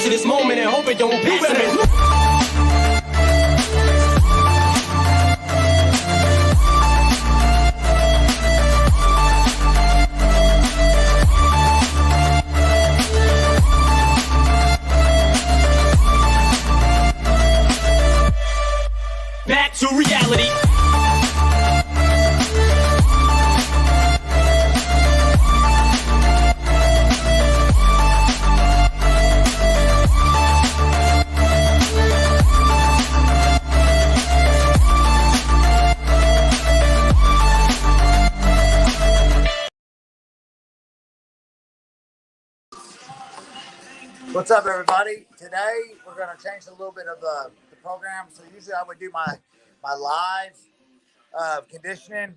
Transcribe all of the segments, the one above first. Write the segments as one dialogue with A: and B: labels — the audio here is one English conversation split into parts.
A: to this moment and hope it don't pass me. Back to reality.
B: What's up, everybody? Today we're going to change a little bit of the program. So usually I would do my live conditioning.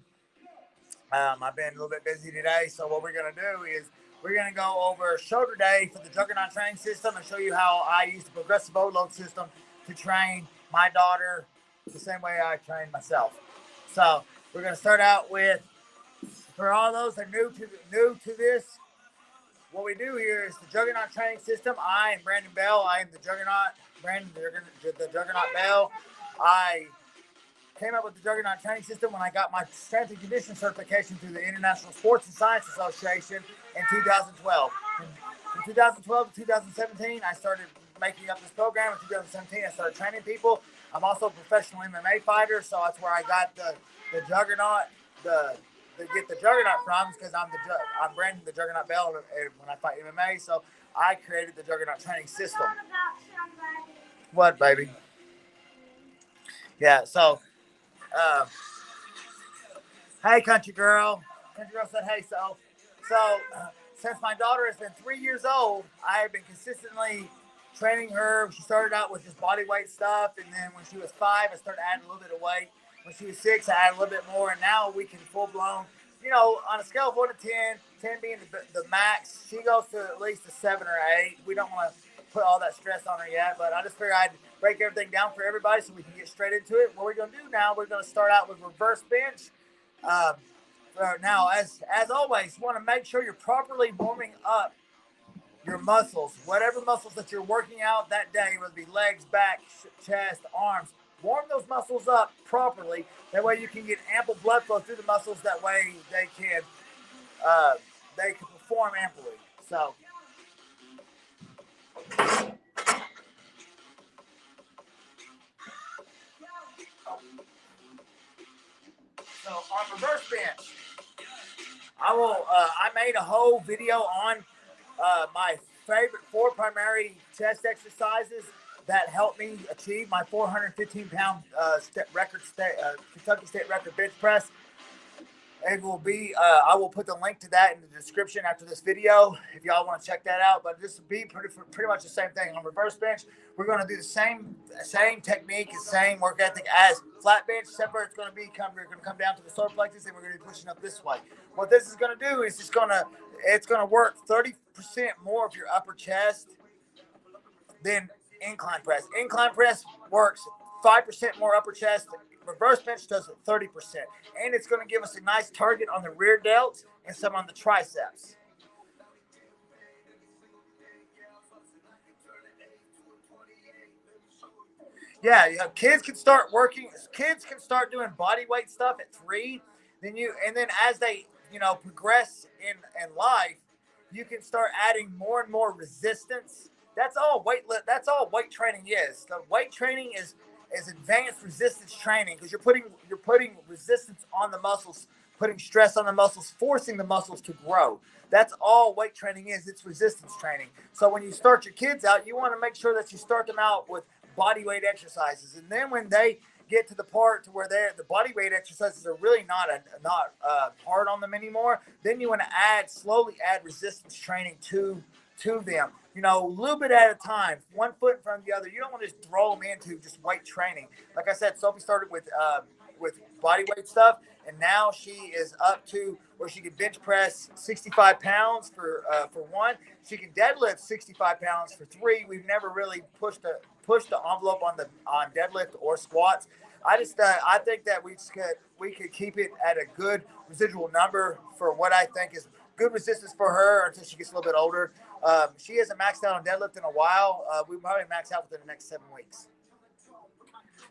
B: I've been a little bit busy today, so what we're going to do is we're going to go over shoulder day for the Juggernaut Training System and show you how I use the progressive overload system to train my daughter the same way I train myself. So we're going to start out with, for all those that are new to this, what we do here is the Juggernaut Training System. I am Brandon Bell. I am the Juggernaut. Brandon, the Juggernaut Bell. I came up with the Juggernaut Training System when I got my strength and conditioning certification through the International Sports and Science Association in 2012. From 2012 to 2017, I started making up this program. In 2017, I started training people. I'm also a professional MMA fighter, so that's where I got the Juggernaut, get the Juggernaut from, because I'm Brandon the Juggernaut Bell when I fight MMA. So I created the Juggernaut Training System. What, baby? Yeah. So, hey, country girl. Country girl said, "Hey, so since my daughter has been 3 years old, I have been consistently training her. She started out with just body weight stuff, and then when she was 5, I started adding a little bit of weight. When she was 6, I added a little bit more, and now we can full-blown, on a scale of 1 to 10, 10 being the max, she goes to at least a 7 or 8. We don't want to put all that stress on her yet, but I just figured I'd break everything down for everybody so we can get straight into it. What we're going to do now, we're going to start out with reverse bench. Now, as always, you want to make sure you're properly warming up your muscles, whatever muscles that you're working out that day, whether it be legs, back, chest, arms. Warm those muscles up properly. That way you can get ample blood flow through the muscles. That way they can perform amply. So on reverse bench, I made a whole video on my favorite 4 primary chest exercises that helped me achieve my 415-pound Kentucky State record bench press. It will be, I will put the link to that in the description after this video if y'all want to check that out. But this will be pretty much the same thing. On reverse bench, we're going to do the same technique, the same work ethic as flat bench, except for we're going to come down to the solar plexus and we're going to be pushing up this way. What this is going to do is it's going to work 30% more of your upper chest than incline press. Incline press works 5% more upper chest. Reverse bench does 30%. And it's going to give us a nice target on the rear delts and some on the triceps. Yeah, kids can start doing body weight stuff at 3. And then as they, progress in life, you can start adding more and more resistance. That's all weight training is. The weight training is advanced resistance training, because you're putting resistance on the muscles, putting stress on the muscles, forcing the muscles to grow. That's all weight training is. It's resistance training. So when you start your kids out, you want to make sure that you start them out with body weight exercises, and then when they get to the part to where the body weight exercises are really not hard on them anymore, then you want to slowly add resistance training to them. A little bit at a time, 1 foot in front of the other. You don't want to just throw them into just weight training. Like I said, Sophie started with body weight stuff, and now she is up to where she can bench press 65 pounds for 1. She can deadlift 65 pounds for 3. We've never really pushed the envelope on deadlift or squats. I think that we could keep it at a good residual number for what I think is good resistance for her until she gets a little bit older. She hasn't maxed out on deadlift in a while. We probably max out within the next 7 weeks.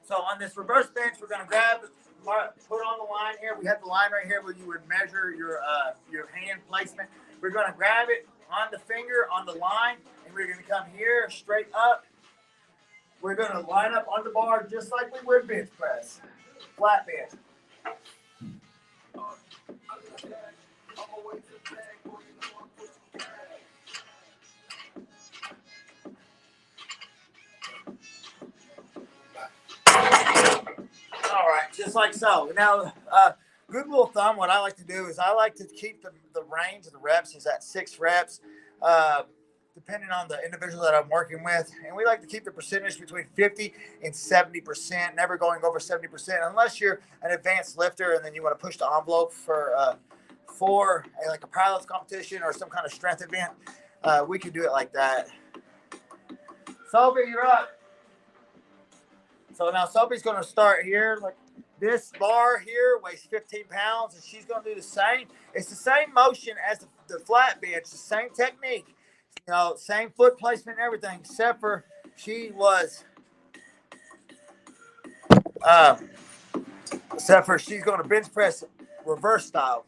B: So on this reverse bench, we're going to put on the line here. We have the line right here where you would measure your hand placement. We're going to grab it on the finger on the line, and we're going to come here straight up. We're going to line up on the bar just like we would bench press, flat bench. All right, just like so. Now, good rule of thumb, what I like to do is I like to keep the range of the reps is at 6 reps, depending on the individual that I'm working with. And we like to keep the percentage between 50 and 70%, never going over 70%, unless you're an advanced lifter and then you want to push the envelope for like a powerlifting competition or some kind of strength event. We can do it like that. Sophie, you're up. So now Sophie's going to start here. Like this bar here weighs 15 pounds, and she's going to do the same. It's the same motion as the flat bench, the same technique, same foot placement and everything, except for she's going to bench press reverse style.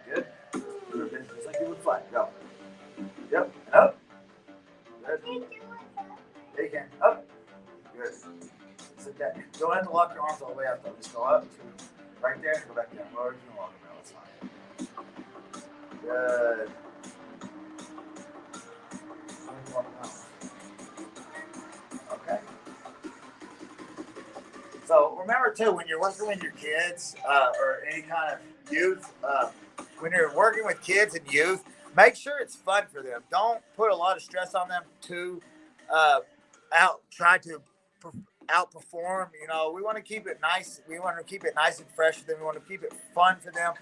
B: Good. Just like you would flat. Go. Yep. Up. Good. Yeah, you can. Up. Good. Sit down. Don't have to lock your arms all the way up though. Just go up to right there. Go back down. Lower. You can walk them out. That's fine. Good. Okay. So remember too, when you're working with your kids or any kind of youth, when you're working with kids and youth, make sure it's fun for them. Don't put a lot of stress on them to try to outperform. We want to keep it nice. We want to keep it nice and fresh for them. We want to keep it fun for them.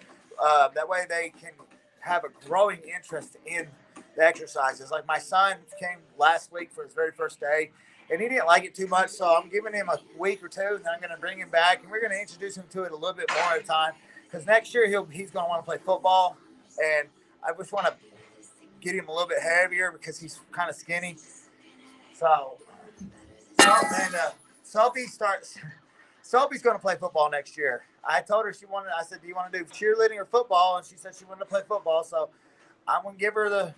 B: That way they can have a growing interest in the exercises. Like my son came last week for his very first day, and he didn't like it too much, so I'm giving him a week or two, and then I'm going to bring him back, and we're going to introduce him to it a little bit more at a time, because next year he's going to want to play football, and I just want to get him a little bit heavier because he's kind of skinny. Sophie's going to play football next year. I told her I said, do you want to do cheerleading or football? And she said she wanted to play football, so I'm going to give her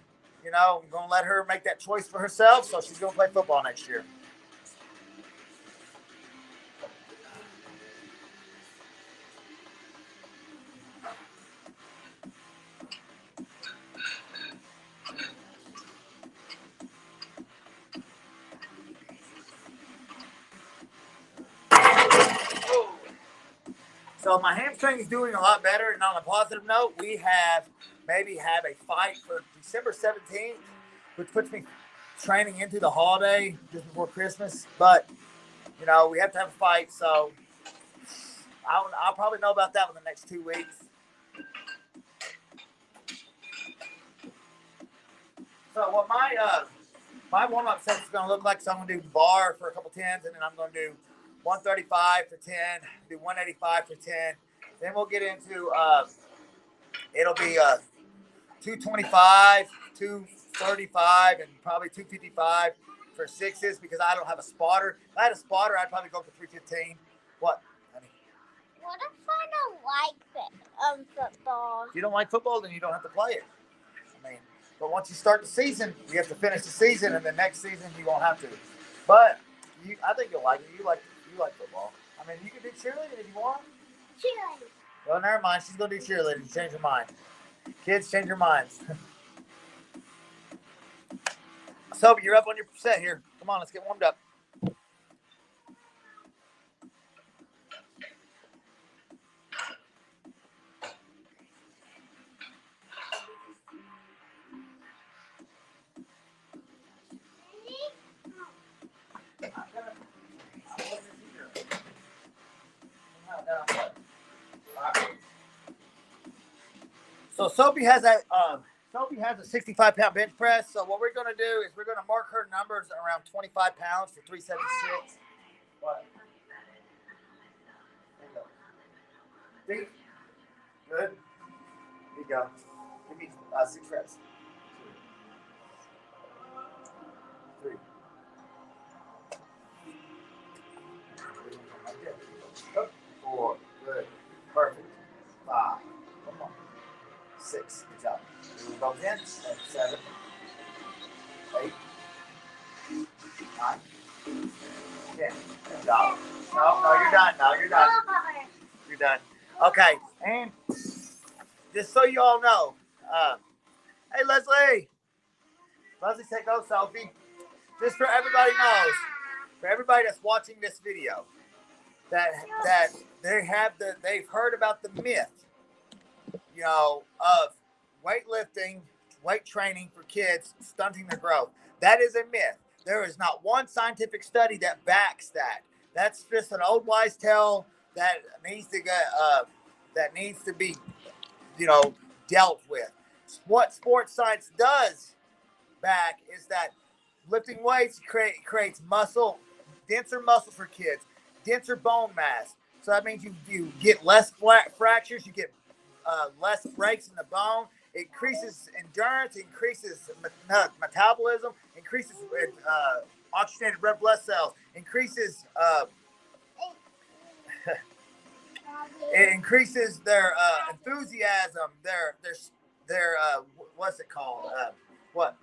B: I'm going to let her make that choice for herself, so she's going to play football next year. So my hamstring is doing a lot better, and on a positive note, we have a fight for December 17th, which puts me training into the holiday just before Christmas. But we have to have a fight, so I'll probably know about that in the next 2 weeks. So what my warm-up set is going to look like, so I'm going to do bar for a couple tens, and then I'm going to do 135 for 10, do 185 for 10. Then we'll get into, it'll be 225, 235, and probably 255 for sixes because I don't have a spotter. If I had a spotter, I'd probably go for 315. What, honey?
C: What if I don't like football?
B: If you don't like football, then you don't have to play it. But once you start the season, you have to finish the season, and the next season you won't have to. But I think you'll like it. You like football. You can do cheerleading if you want.
C: Cheerleading.
B: Well, never mind. She's going to do cheerleading. Change your mind. Kids, change your minds. Sophie, you're up on your set here. Come on, let's get warmed up. So Sophie has a 65-pound bench press. So what we're going to do is we're going to mark her numbers around 25 pounds for 376. What? There you go. Good. There you go. Give me 6 reps. 2, 3. Good. 4. Good. Perfect. 5. Come on. 6. Good job. Move those in. 7. 8. 9. 10. Good job. No, you're done. No, you're done. You're done. Okay. And just so you all know, hey, Leslie. Leslie, say go, Sophie. Just for everybody knows, for everybody that's watching this video, that they've heard about the myth, of weightlifting, weight training for kids stunting their growth. That is a myth. There is not one scientific study that backs that. That's just an old wise tale that needs to be, dealt with. What sports science does back is that lifting weights creates muscle, denser muscle for kids, denser bone mass. So that means you get less fractures, you get less breaks in the bone. It increases endurance, increases metabolism, increases oxygenated red blood cells, increases it increases their enthusiasm, their what's it called? What?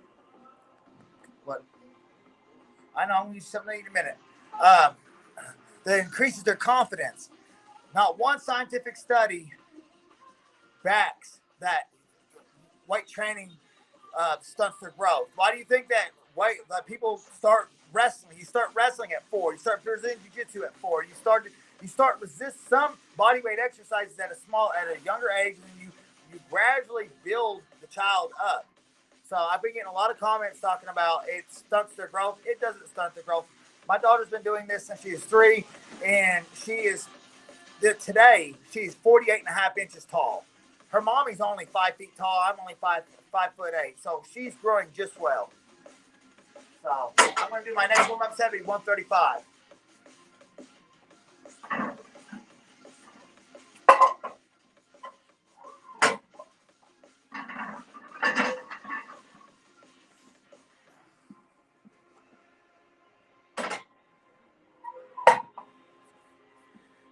B: I know, I'm going to use something in a minute. That increases their confidence. Not one scientific study backs that weight training stunts their growth. Why do you think that people start wrestling? You start wrestling at 4. You start Brazilian jiu-jitsu at 4. You start resist some body weight exercises at a younger age, and you gradually build the child up. So I've been getting a lot of comments talking about it stunts their growth. It doesn't stunt their growth. My daughter's been doing this since she is 3, and today she's 48.5 inches tall. Her mommy's only 5 feet tall. I'm only 5'8", so she's growing just well. So I'm going to do my next warm-up set, 135.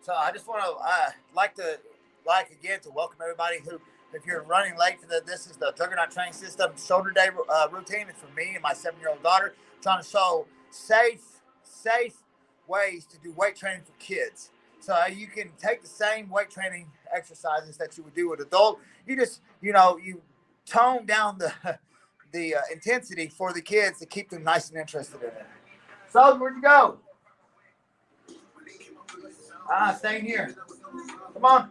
B: So I just want to like to welcome everybody who, if you're running late to this is the Juggernaut Training System shoulder day routine. It's for me and my 7-year-old daughter, trying to show safe ways to do weight training for kids. So you can take the same weight training exercises that you would do with adult. You just you tone down the intensity for the kids to keep them nice and interested in it. So where'd you go? Staying here. Come on.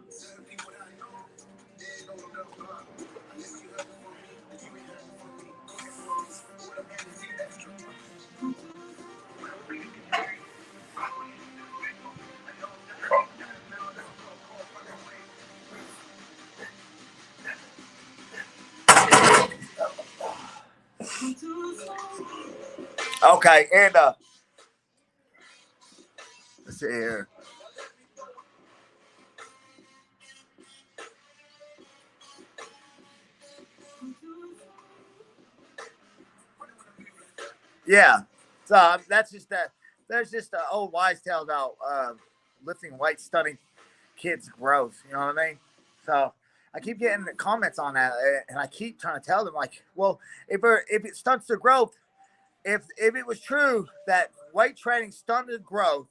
B: Okay, and let's see here. Yeah, so that's just that. There's just an old wise tale about lifting weights stunting kids' growth. You know what I mean? So I keep getting comments on that, and I keep trying to tell them, like, well, if it stunts their growth, if it was true that weight training stunted growth,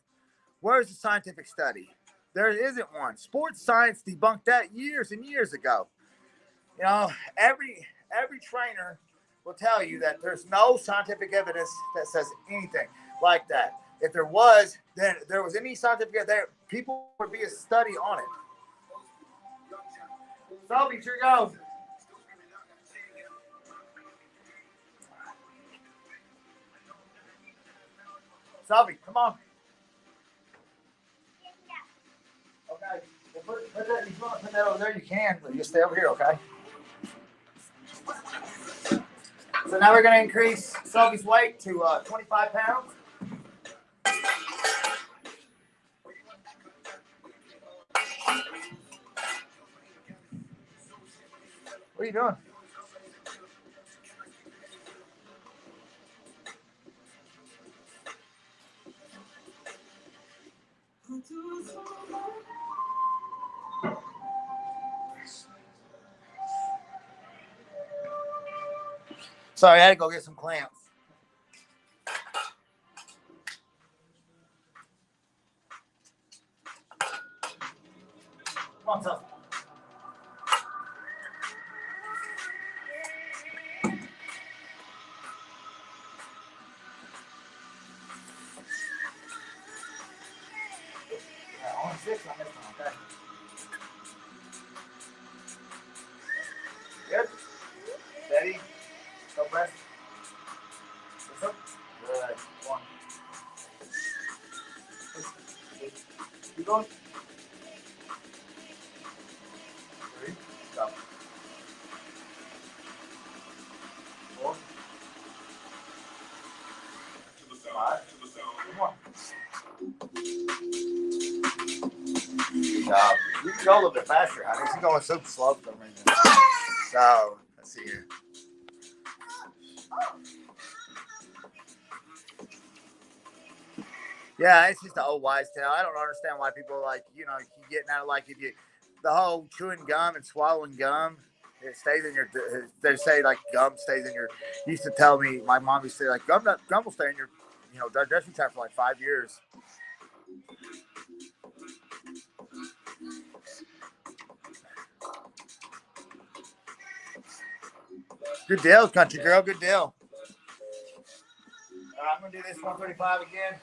B: where's the scientific study? There isn't one. Sports science debunked that years and years ago. Every trainer will tell you that there's no scientific evidence that says anything like that. If there was, then there was any scientific evidence, people would be a study on it. Sophie, here you go. Sophie, come on. Okay. Put that, if you want to put that over there, you can, but you stay over here, okay? So now we're going to increase Sophie's weight to 25 pounds. What are you doing? Sorry, I had to go get some clamps. Come on, Sophie. Only 6 on this one, okay. Good. Steady. Go press. What's up? Good. 1. Keep going. 3. Go. 4. 5. 1. Good job. You can go a little bit faster, honey. She's going so slow for some reason. So, let's see here. Yeah, it's just the old wives' tale. I don't understand why people like, you getting out of like if you, the whole chewing gum and swallowing gum, it stays in your. They say like gum stays in your. Used to tell me, my mom used to say like gum will stay in your, digestion tract for like 5 years. Good deal, country girl. Good deal. All right, I'm gonna do this 135 again.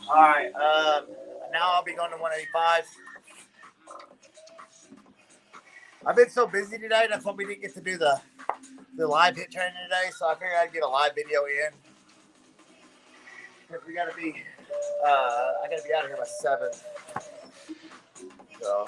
B: All right. Now I'll be going to 185. I've been so busy today. That's why we didn't get to do the live hit training today. So I figured I'd get a live video in. Because we got to be, I got to be out of here by 7. So.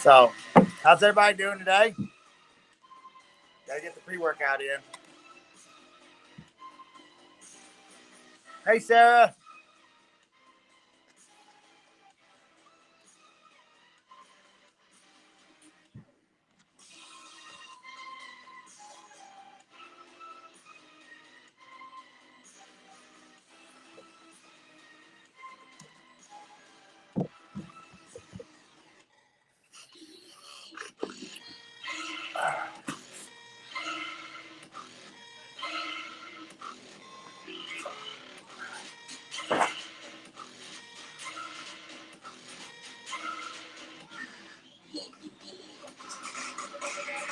B: So, how's everybody doing today? Gotta get the pre-workout in. Hey, Sarah.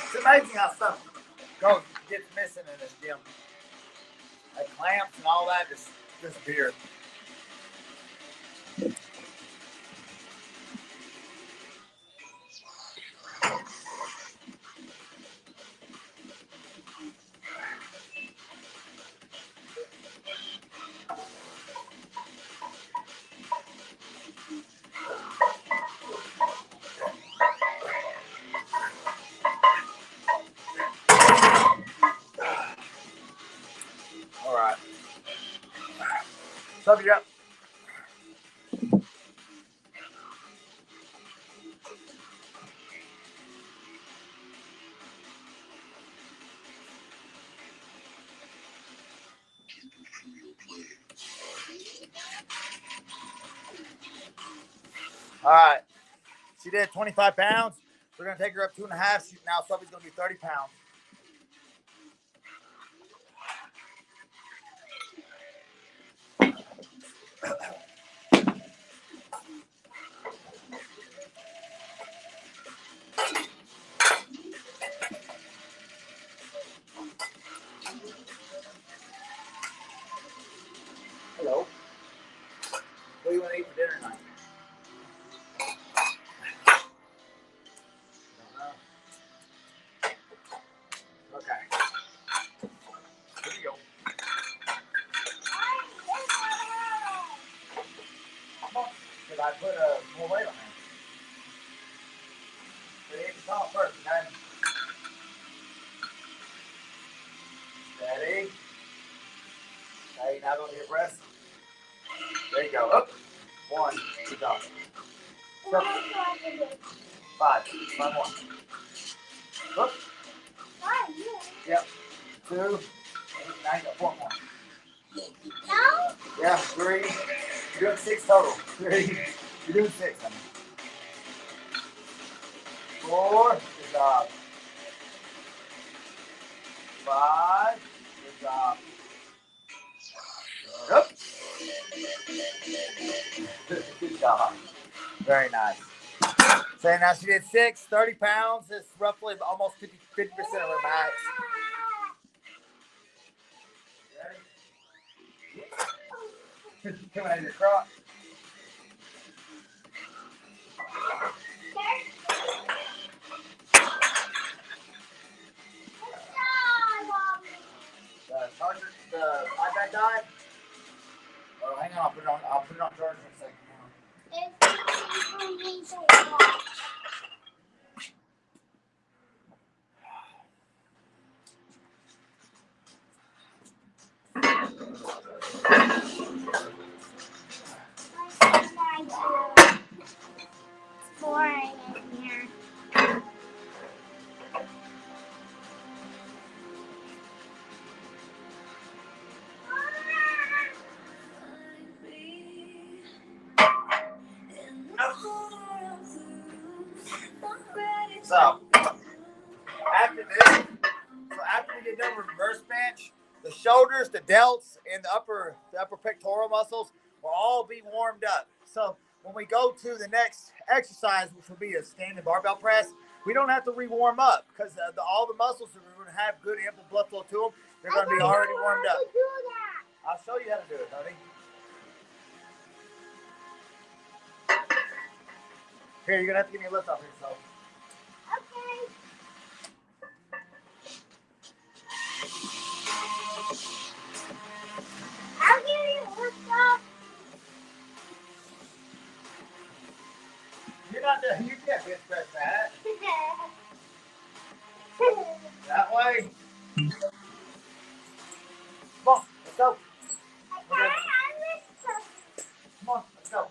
B: It's amazing how stuff gets missing in this gym. Like clamps and all that just disappear. Sub you up. All right. She did 25 pounds. We're going to take her up 2.5. Now Sophie's going to do 30 pounds. Hello. What do you want to eat for dinner tonight? Okay. Here we go. Come on. Because I put more weight on there. But hit the top first, okay? Steady. Okay, now go to your press. There you go. Up. 1. Good job. Go. 5. 5 more. Up. Yep. 2. Now you got 4 more.
C: No?
B: Yeah, 3. You're doing 6 total. 3. You're doing 6. Honey. 4. Good job. 5. Good job. Up. Good job. Very nice. So now she did 6, 30 pounds. It's roughly almost 50% of her max. Ready? Coming out of your crotch. The iPad died. Oh, hang on. I'll put it on charge for a second.
C: It's for me to watch. It's boring in here.
B: So after we get done with reverse bench, the shoulders, the delts, and the upper pectoral muscles will all be warmed up. So when we go to the next exercise, which will be a standing barbell press, we don't have to re-warm up because all the muscles are going to have good ample blood flow to them. They're going to be already warmed up. I'll show you how to do it, honey. Here, you're going to have to give me a lift off here, so.
C: Okay. I'll give you a lift off.
B: You're not doing, you can't bench press that. That way. Come on, let's go. Come on, let's go.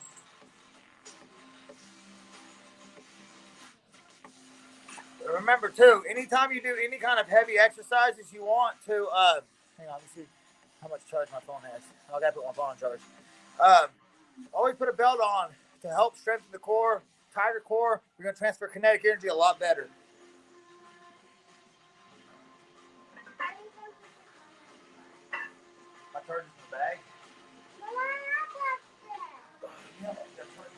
B: Remember too, anytime you do any kind of heavy exercises, you want to hang on, let me see how much charge my phone has. I gotta put my phone on charge. Always put a belt on to help strengthen the core, tighter core. You're gonna transfer kinetic energy a lot better. My charge is in the bag. Yeah, that's right.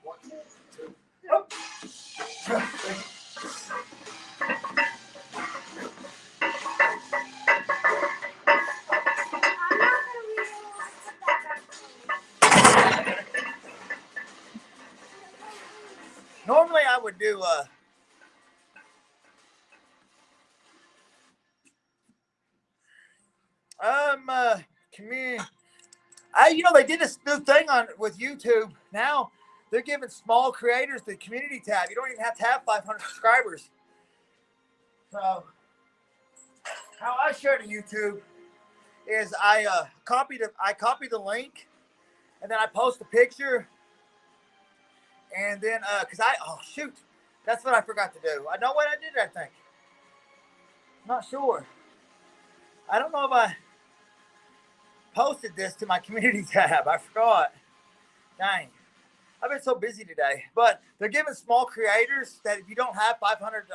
B: One, two. Oh. Normally I would do community. They did this new thing with YouTube. Now they're giving small creators the community tab. You don't even have to have 500 subscribers. So how I share to YouTube is I copy the link, and then I post a picture, and then that's what I forgot to do. I know what I did. I think. Not sure. I don't know if I posted this to my community tab. I forgot. Dang. I've been so busy today. But they're giving small creators that if you don't have 500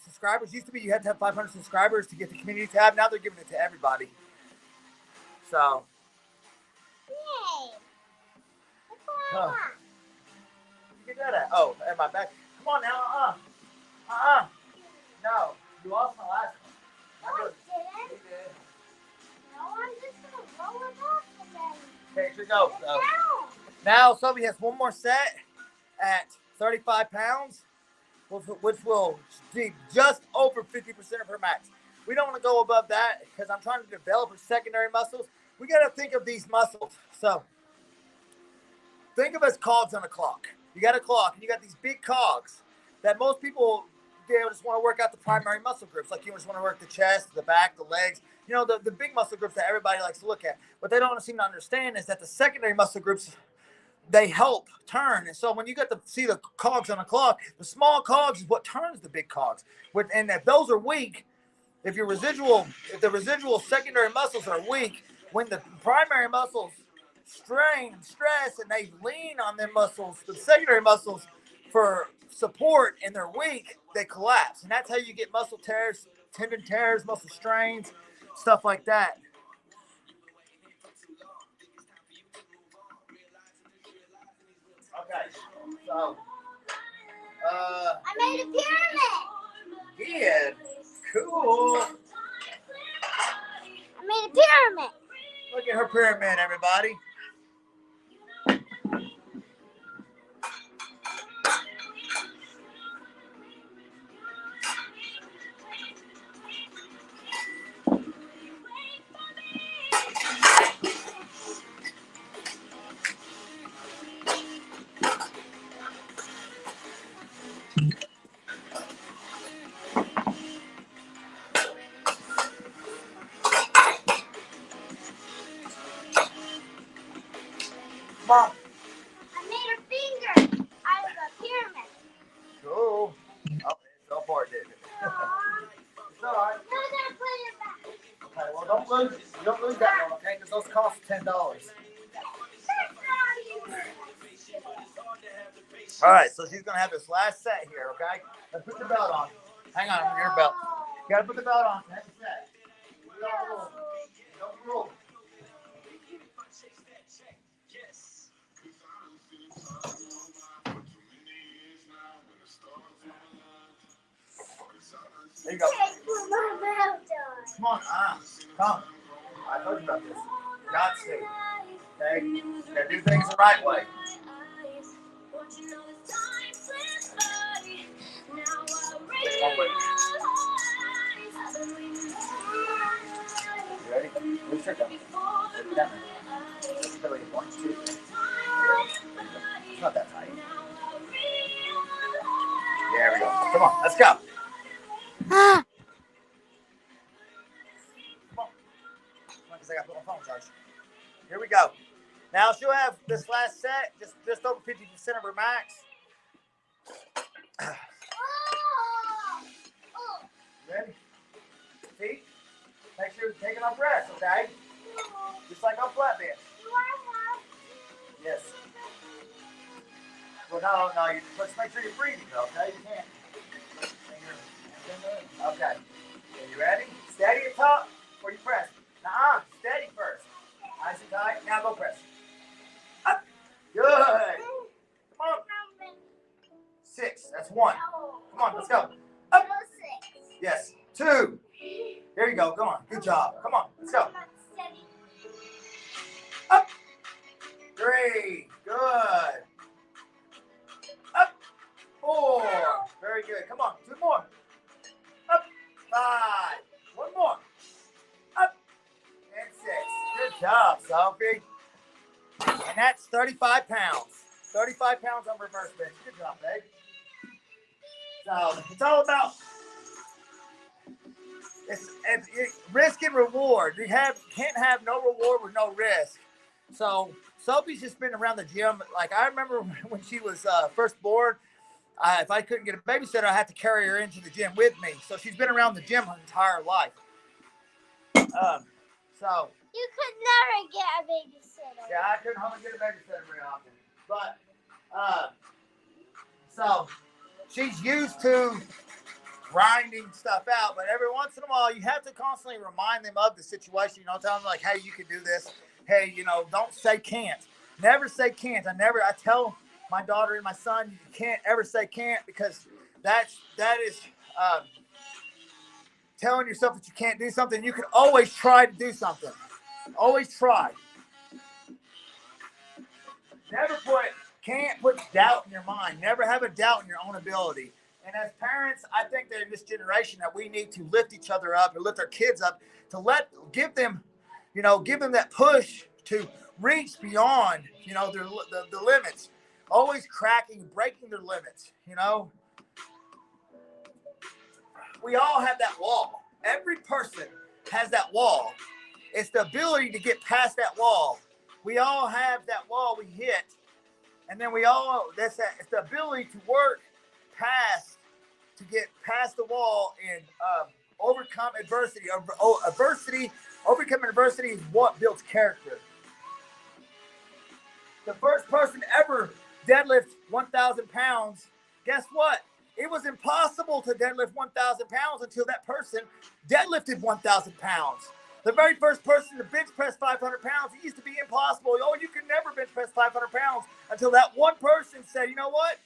B: subscribers, used to be you had to have 500 subscribers to get the community tab. Now they're giving it to everybody. So.
C: Yay. That's what I
B: Huh.
C: want.
B: You get that at? Oh, at my back. Come on now. No. You lost my last one.
C: No, I
B: You
C: didn't.
B: did.
C: No, I'm just going to roll it off again.
B: Okay, here we go.
C: Sit down.
B: Now, Sophie has one more set at 35 pounds, which will be just over 50% of her max. We don't want to go above that because I'm trying to develop her secondary muscles. We got to think of these muscles. So, think of as cogs on a clock. You got a clock, and you got these big cogs that most people just want to work out the primary muscle groups. Like you just want to work the chest, the back, the legs. You know, the big muscle groups that everybody likes to look at. What they don't seem to understand is that the secondary muscle groups, they help turn. And so when you get to see the cogs on a clock, the small cogs is what turns the big cogs. And if those are weak, if the residual secondary muscles are weak, when the primary muscles strain, stress, and they lean on their muscles, the secondary muscles, for support, and they're weak, they collapse. And that's how you get muscle tears, tendon tears, muscle strains, stuff like that. Okay, so
C: I made a pyramid.
B: yeah, cool.
C: I made a pyramid.
B: Look at her pyramid, everybody. Mom.
C: I made a finger out of a pyramid.
B: Cool. Oh, it's so far, did it? It's all right.
C: Now I gotta put it back.
B: Okay, well, don't lose it. You don't lose that one, okay? Because those cost $10. All right, so she's going to have this last set here, okay? Let's put the belt on. Hang on, your belt. You got to put the belt on. Next set. Don't rule. There you go.
C: Put my belt on.
B: Come on, come. I told you about this. You got to. Okay? You got to do things the right way. One way. You ready? Loose your gun. Down there. 1, 2, 3. It's not that tight. There we go. Come on, let's go. Come on, because I got to put my phone charged. Here we go. Now she'll have this last set, just over 50% of her max. Ready? Feet. Make sure you're taking our breaths, okay? Just like on flat bench. Yes. Well, no. Let's make sure you're breathing, okay? You can't. Okay. Okay, you ready? Steady at top before you press. Steady first. Nice and tight. Now go press. Up. Good. Come on. 6. That's 1. Come on, let's go. Up. Yes. 2. There you go. Go on. Good job. Come on. Let's go. Up. 3. Good. Up. 4. Very good. Come on. 2 more. Up. 5. 1 more. Up. And 6. Good job, Sophie. And that's 35 pounds. 35 pounds on reverse bench. Good job, babe. So it's all about it's risk and reward. You can't have no reward with no risk. So Sophie's just been around the gym. Like I remember when she was first born, if I couldn't get a babysitter, I had to carry her into the gym with me. So she's been around the gym her entire life. So
C: you could never get a babysitter.
B: yeah, I couldn't hardly get a babysitter very often. But so she's used to grinding stuff out, but every once in a while you have to constantly remind them of the situation. You know, tell them like, hey, you can do this. Hey, you know, don't say can't. Never say can't. I tell my daughter and my son, you can't ever say can't, because that is telling yourself that you can't do something. You can always try to do something. Always try. Never can't put doubt in your mind. Never have a doubt in your own ability. And as parents, I think that in this generation that we need to lift each other up and lift our kids up to give them that push to reach beyond, the limits. Always breaking their limits, We all have that wall. Every person has that wall. It's the ability to get past that wall. We all have that wall we hit. And then it's the ability to work to get past the wall and overcome adversity. Overcoming adversity is what builds character. The first person ever deadlift 1,000 pounds, guess what? It was impossible to deadlift 1,000 pounds until that person deadlifted 1,000 pounds. The very first person to bench press 500 pounds, it used to be impossible. Oh, you can never bench press 500 pounds until that one person said, you know what?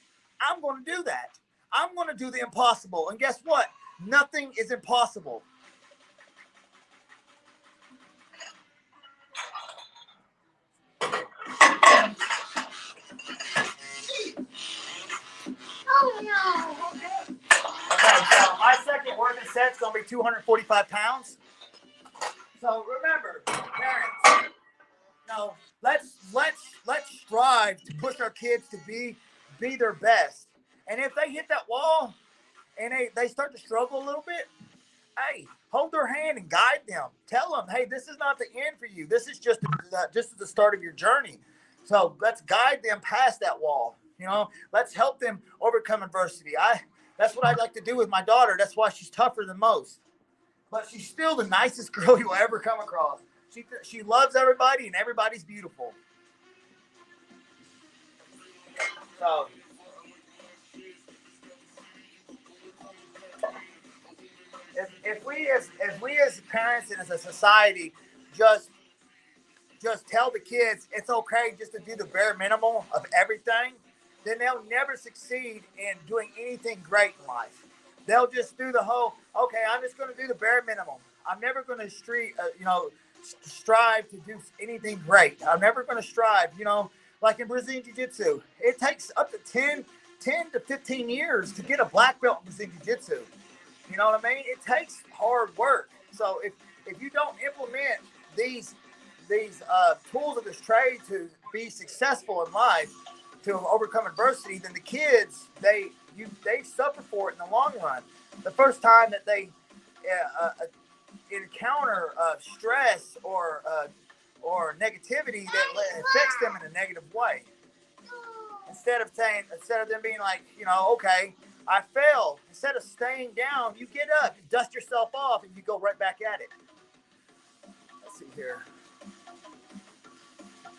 B: I'm going to do that. I'm going to do the impossible. And guess what? Nothing is impossible.
C: Oh, no.
B: Okay, so my second working set is going to be 245 pounds. So remember, parents, let's strive to push our kids to be their best. And if they hit that wall and they start to struggle a little bit, hey, hold their hand and guide them. Tell them, hey, this is not the end for you. This is just the start of your journey. So let's guide them past that wall. Let's help them overcome adversity. That's what I like to do with my daughter. That's why she's tougher than most. But she's still the nicest girl you'll ever come across. She loves everybody, and everybody's beautiful. So if we as parents and as a society just tell the kids it's okay just to do the bare minimum of everything, then they'll never succeed in doing anything great in life. They'll just do the whole, okay, I'm just going to do the bare minimum. I'm never going to strive to do anything great. I'm never going to strive, like in Brazilian Jiu-Jitsu. It takes up to 10 to 15 years to get a black belt in Brazilian Jiu-Jitsu. You know what I mean? It takes hard work. So if you don't implement these tools of this trade to be successful in life, to overcome adversity, then the kids, they suffer for it in the long run. The first time that they encounter stress or negativity that affects them in a negative way, instead of them being like, okay, I failed. Instead of staying down, you get up, you dust yourself off, and you go right back at it. Let's see here.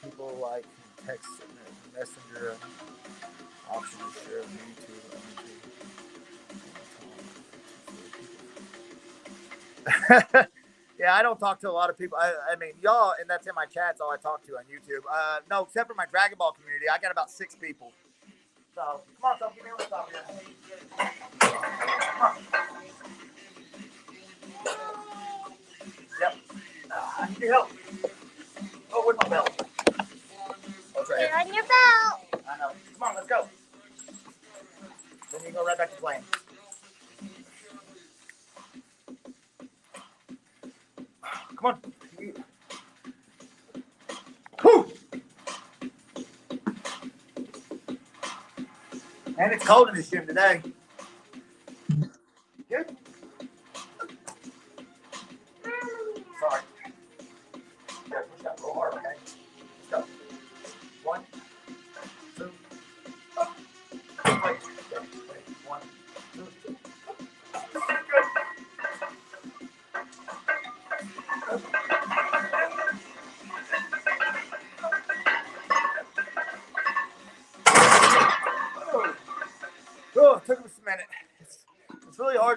B: People like text messenger option to share YouTube. Yeah, I don't talk to a lot of people. I mean, y'all, and that's in my chats, all I talk to on YouTube. No, except for my Dragon Ball community. I got about 6 people. So, come on, son, give me a little stop here. Come on. Yep. I need your help. Oh, where's my belt? Oh, it's right here.
C: On your belt.
B: I know. Come on, let's go. Then you can go right back to playing. Come on. Whew. And it's cold in this gym today. Good.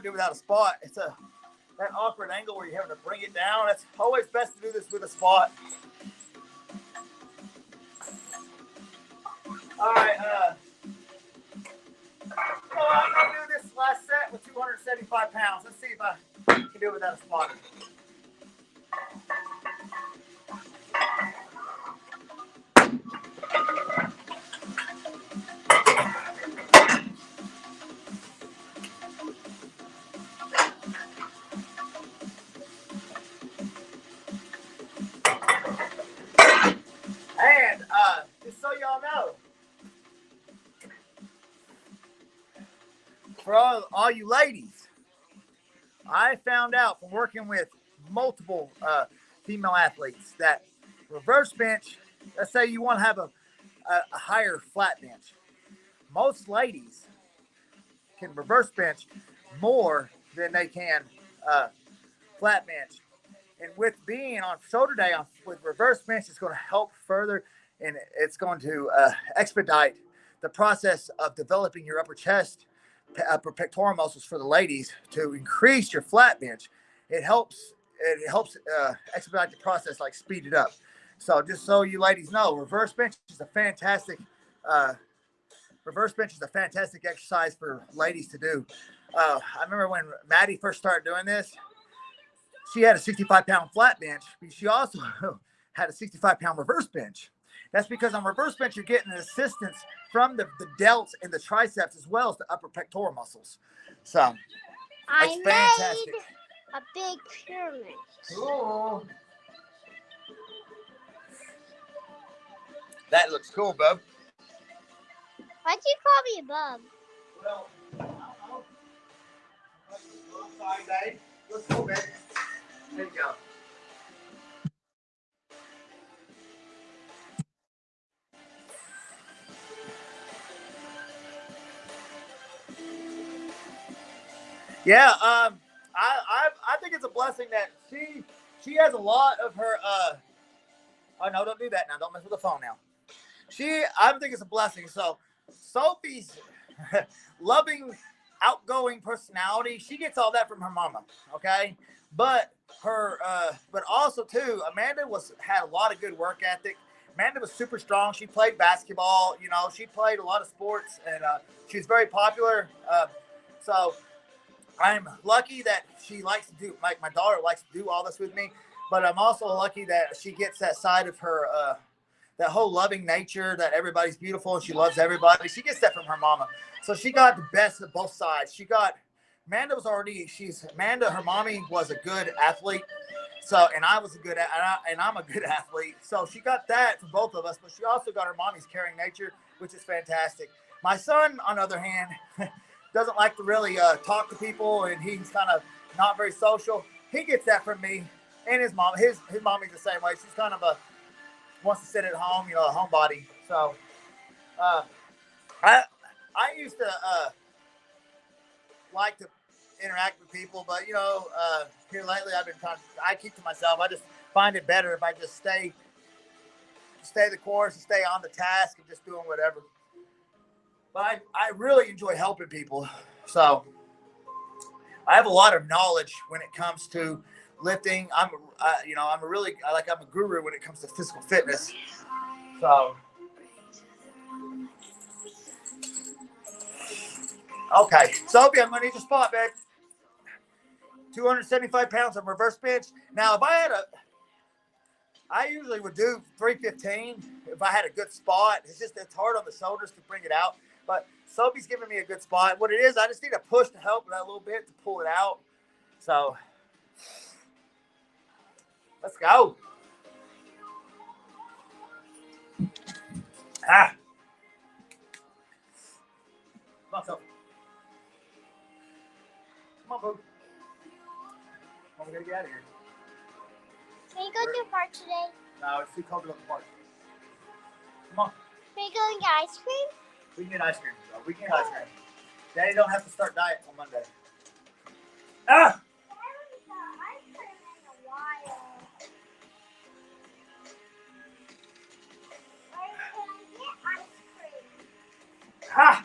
B: do without a spot. It's that awkward angle where you're having to bring it down. It's always best to do this with a spot. All right, I'm gonna do this last set with 275 pounds. Let's see if I can do it without a spot. And just so y'all know, for all you ladies, I found out from working with multiple female athletes that reverse bench, let's say you want to have a higher flat bench. Most ladies can reverse bench more than they can flat bench. And with being on shoulder day with reverse bench, it's going to help further, and it's going to expedite the process of developing your upper chest, upper pectoral muscles for the ladies to increase your flat bench. It helps expedite the process, like speed it up. So just so you ladies know, reverse bench is a fantastic exercise for ladies to do. I remember when Maddie first started doing this, she had a 65-pound flat bench, but she also had a 65-pound reverse bench. That's because on reverse bench, you're getting an assistance from the delts and the triceps as well as the upper pectoral muscles. So
C: I
B: fantastic.
C: made a big pyramid.
B: Cool. That looks cool, bub.
C: Why'd you call me a bub?
B: Well, I don't know. I'm sorry, babe. Looks cool, babe. There you go. Yeah, I think it's a blessing that she has a lot of her oh no, don't do that now. Don't mess with the phone now. I think it's a blessing. So Sophie's loving, outgoing personality, she gets all that from her mama. Okay. But but also too, Amanda had a lot of good work ethic. Amanda was super strong. She played basketball, she played a lot of sports, and she was very popular. So I'm lucky that she likes to do, like my daughter likes to do all this with me, but I'm also lucky that she gets that side of her, that whole loving nature, that everybody's beautiful and she loves everybody. She gets that from her mama. So she got the best of both sides. Amanda, her mommy was a good athlete. So, and I'm a good athlete. So she got that from both of us, but she also got her mommy's caring nature, which is fantastic. My son, on the other hand, doesn't like to really talk to people, and he's kind of not very social. He gets that from me and his mom. His mommy's the same way. She's kind of wants to sit at home, a homebody. So I used to like to interact with people, but here lately I keep to myself. I just find it better if I just stay the course and stay on the task and just doing whatever. But I really enjoy helping people. So I have a lot of knowledge when it comes to lifting. I'm a guru when it comes to physical fitness. So, okay. Sophie, I'm going to need your spot, babe. 275 pounds of reverse bench. Now, I usually would do 315 if I had a good spot. It's hard on the shoulders to bring it out. But Sophie's giving me a good spot. What it is, I just need a push to help that a little bit to pull it out. So, let's go. Come on, Sophie. Come on, boo. I'm going to get out of here.
C: Can you go to the park today?
B: No, it's too cold to go to the park. Come on.
C: Can you go and get ice cream?
B: We can get ice cream. So we can get ice cream. Daddy don't have to start diet on Monday. Ah! Ha!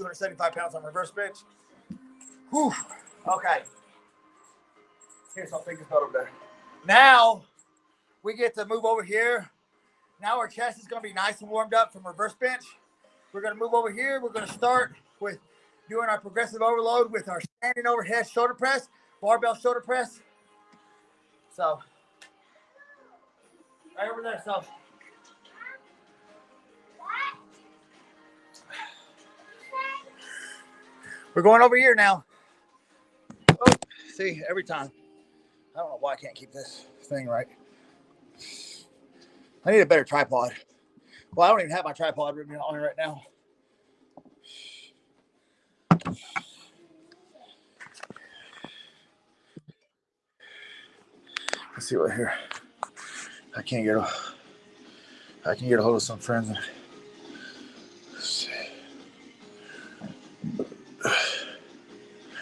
B: 275 pounds on reverse bench. Whew. Okay. Here's how big this belt over there. Now we get to move over here. Now our chest is going to be nice and warmed up from reverse bench. We're going to move over here. We're going to start with doing our progressive overload with our standing overhead shoulder press, barbell shoulder press. So, right over there. So, we're going over here now. Oh, see, every time. I don't know why I can't keep this thing right. I need a better tripod. Well, I don't even have my tripod on me right now. Let's see what here. I can get a hold of some friends. Let's see.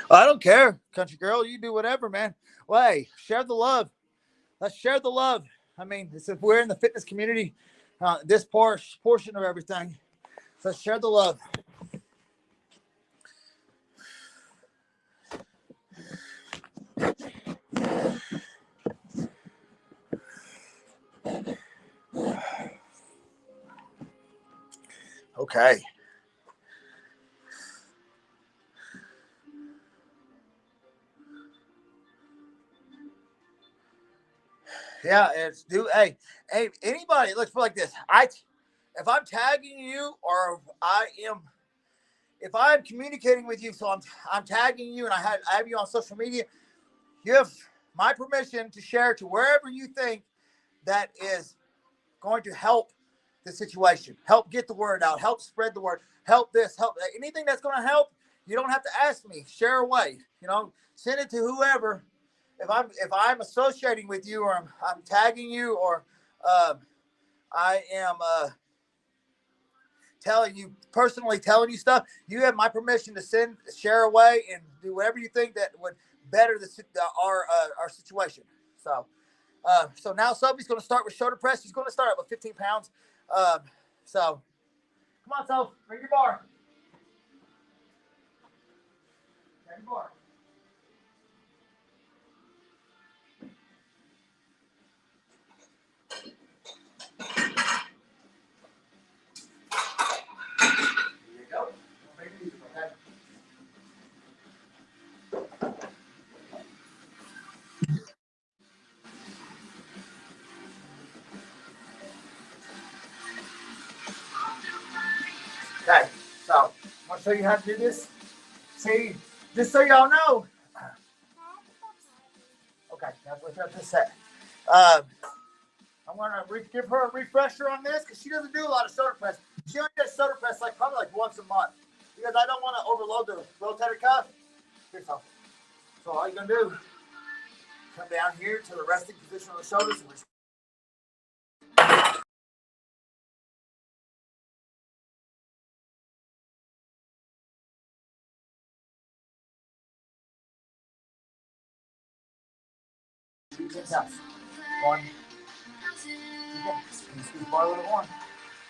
B: I don't care, country girl. You do whatever, man. Well, hey, share the love. Let's share the love. I mean, if we're in the fitness community, this portion of everything, so let's share the love. Okay. Yeah, it's do. Hey, anybody? Let's put it like this. If I'm tagging you, or if I'm communicating with you, so I'm tagging you, and I have you on social media. You have my permission to share to wherever you think that is going to help the situation, help get the word out, help spread the word, help this, help anything that's going to help. You don't have to ask me. Share away. Send it to whoever. If I'm associating with you, or I'm tagging you, or I am telling you stuff, you have my permission to share away, and do whatever you think that would better our situation. So now Sophie's going to start with shoulder press. She's going to start with 15 pounds. So come on, Soph, bring your bar. Bring your bar. Here you go. Make it easy, okay? Okay, so I'm going to show you how to do this. See, just so y'all know. Okay, that's what I just said. I'm going to give her a refresher on this, because she doesn't do a lot of shoulder press. She only does shoulder press probably once a month, because I don't want to overload the rotator cuff. Here's how. So all you're going to do, come down here to the resting position on the shoulders. And one. Squeeze bar a little more.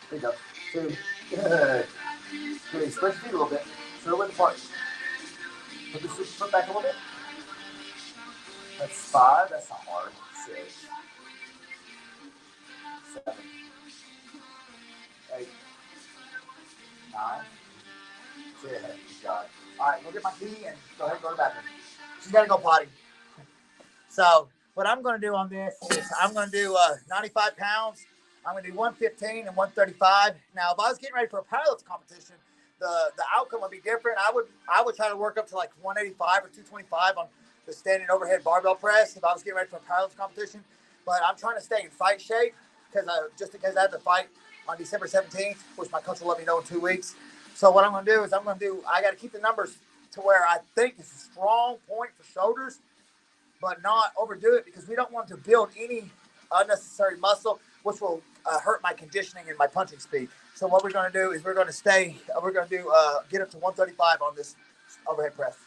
B: There you go. Two. Good. Good. Spread your feet a little bit. Shoulder width apart. Put the foot back a little bit. That's 5. That's not hard. 6. 7. 8. 9. 10. Good job. All right, go get my key and go ahead and go to the bathroom. She's got to go potty. So what I'm going to do on this is I'm going to do 95 pounds. I'm going to do 115 and 135. Now, if I was getting ready for a powerlifting competition, the outcome would be different. I would try to work up to like 185 or 225 on the standing overhead barbell press if I was getting ready for a powerlifting competition. But I'm trying to stay in fight shape, just in case I have to fight on December 17th, which my coach will let me know in 2 weeks. So what I'm going to do is I got to keep the numbers to where I think it's a strong point for shoulders, but not overdo it, because we don't want to build any unnecessary muscle, which will hurt my conditioning and my punching speed. So what we're going to do is get up to 135 on this overhead press.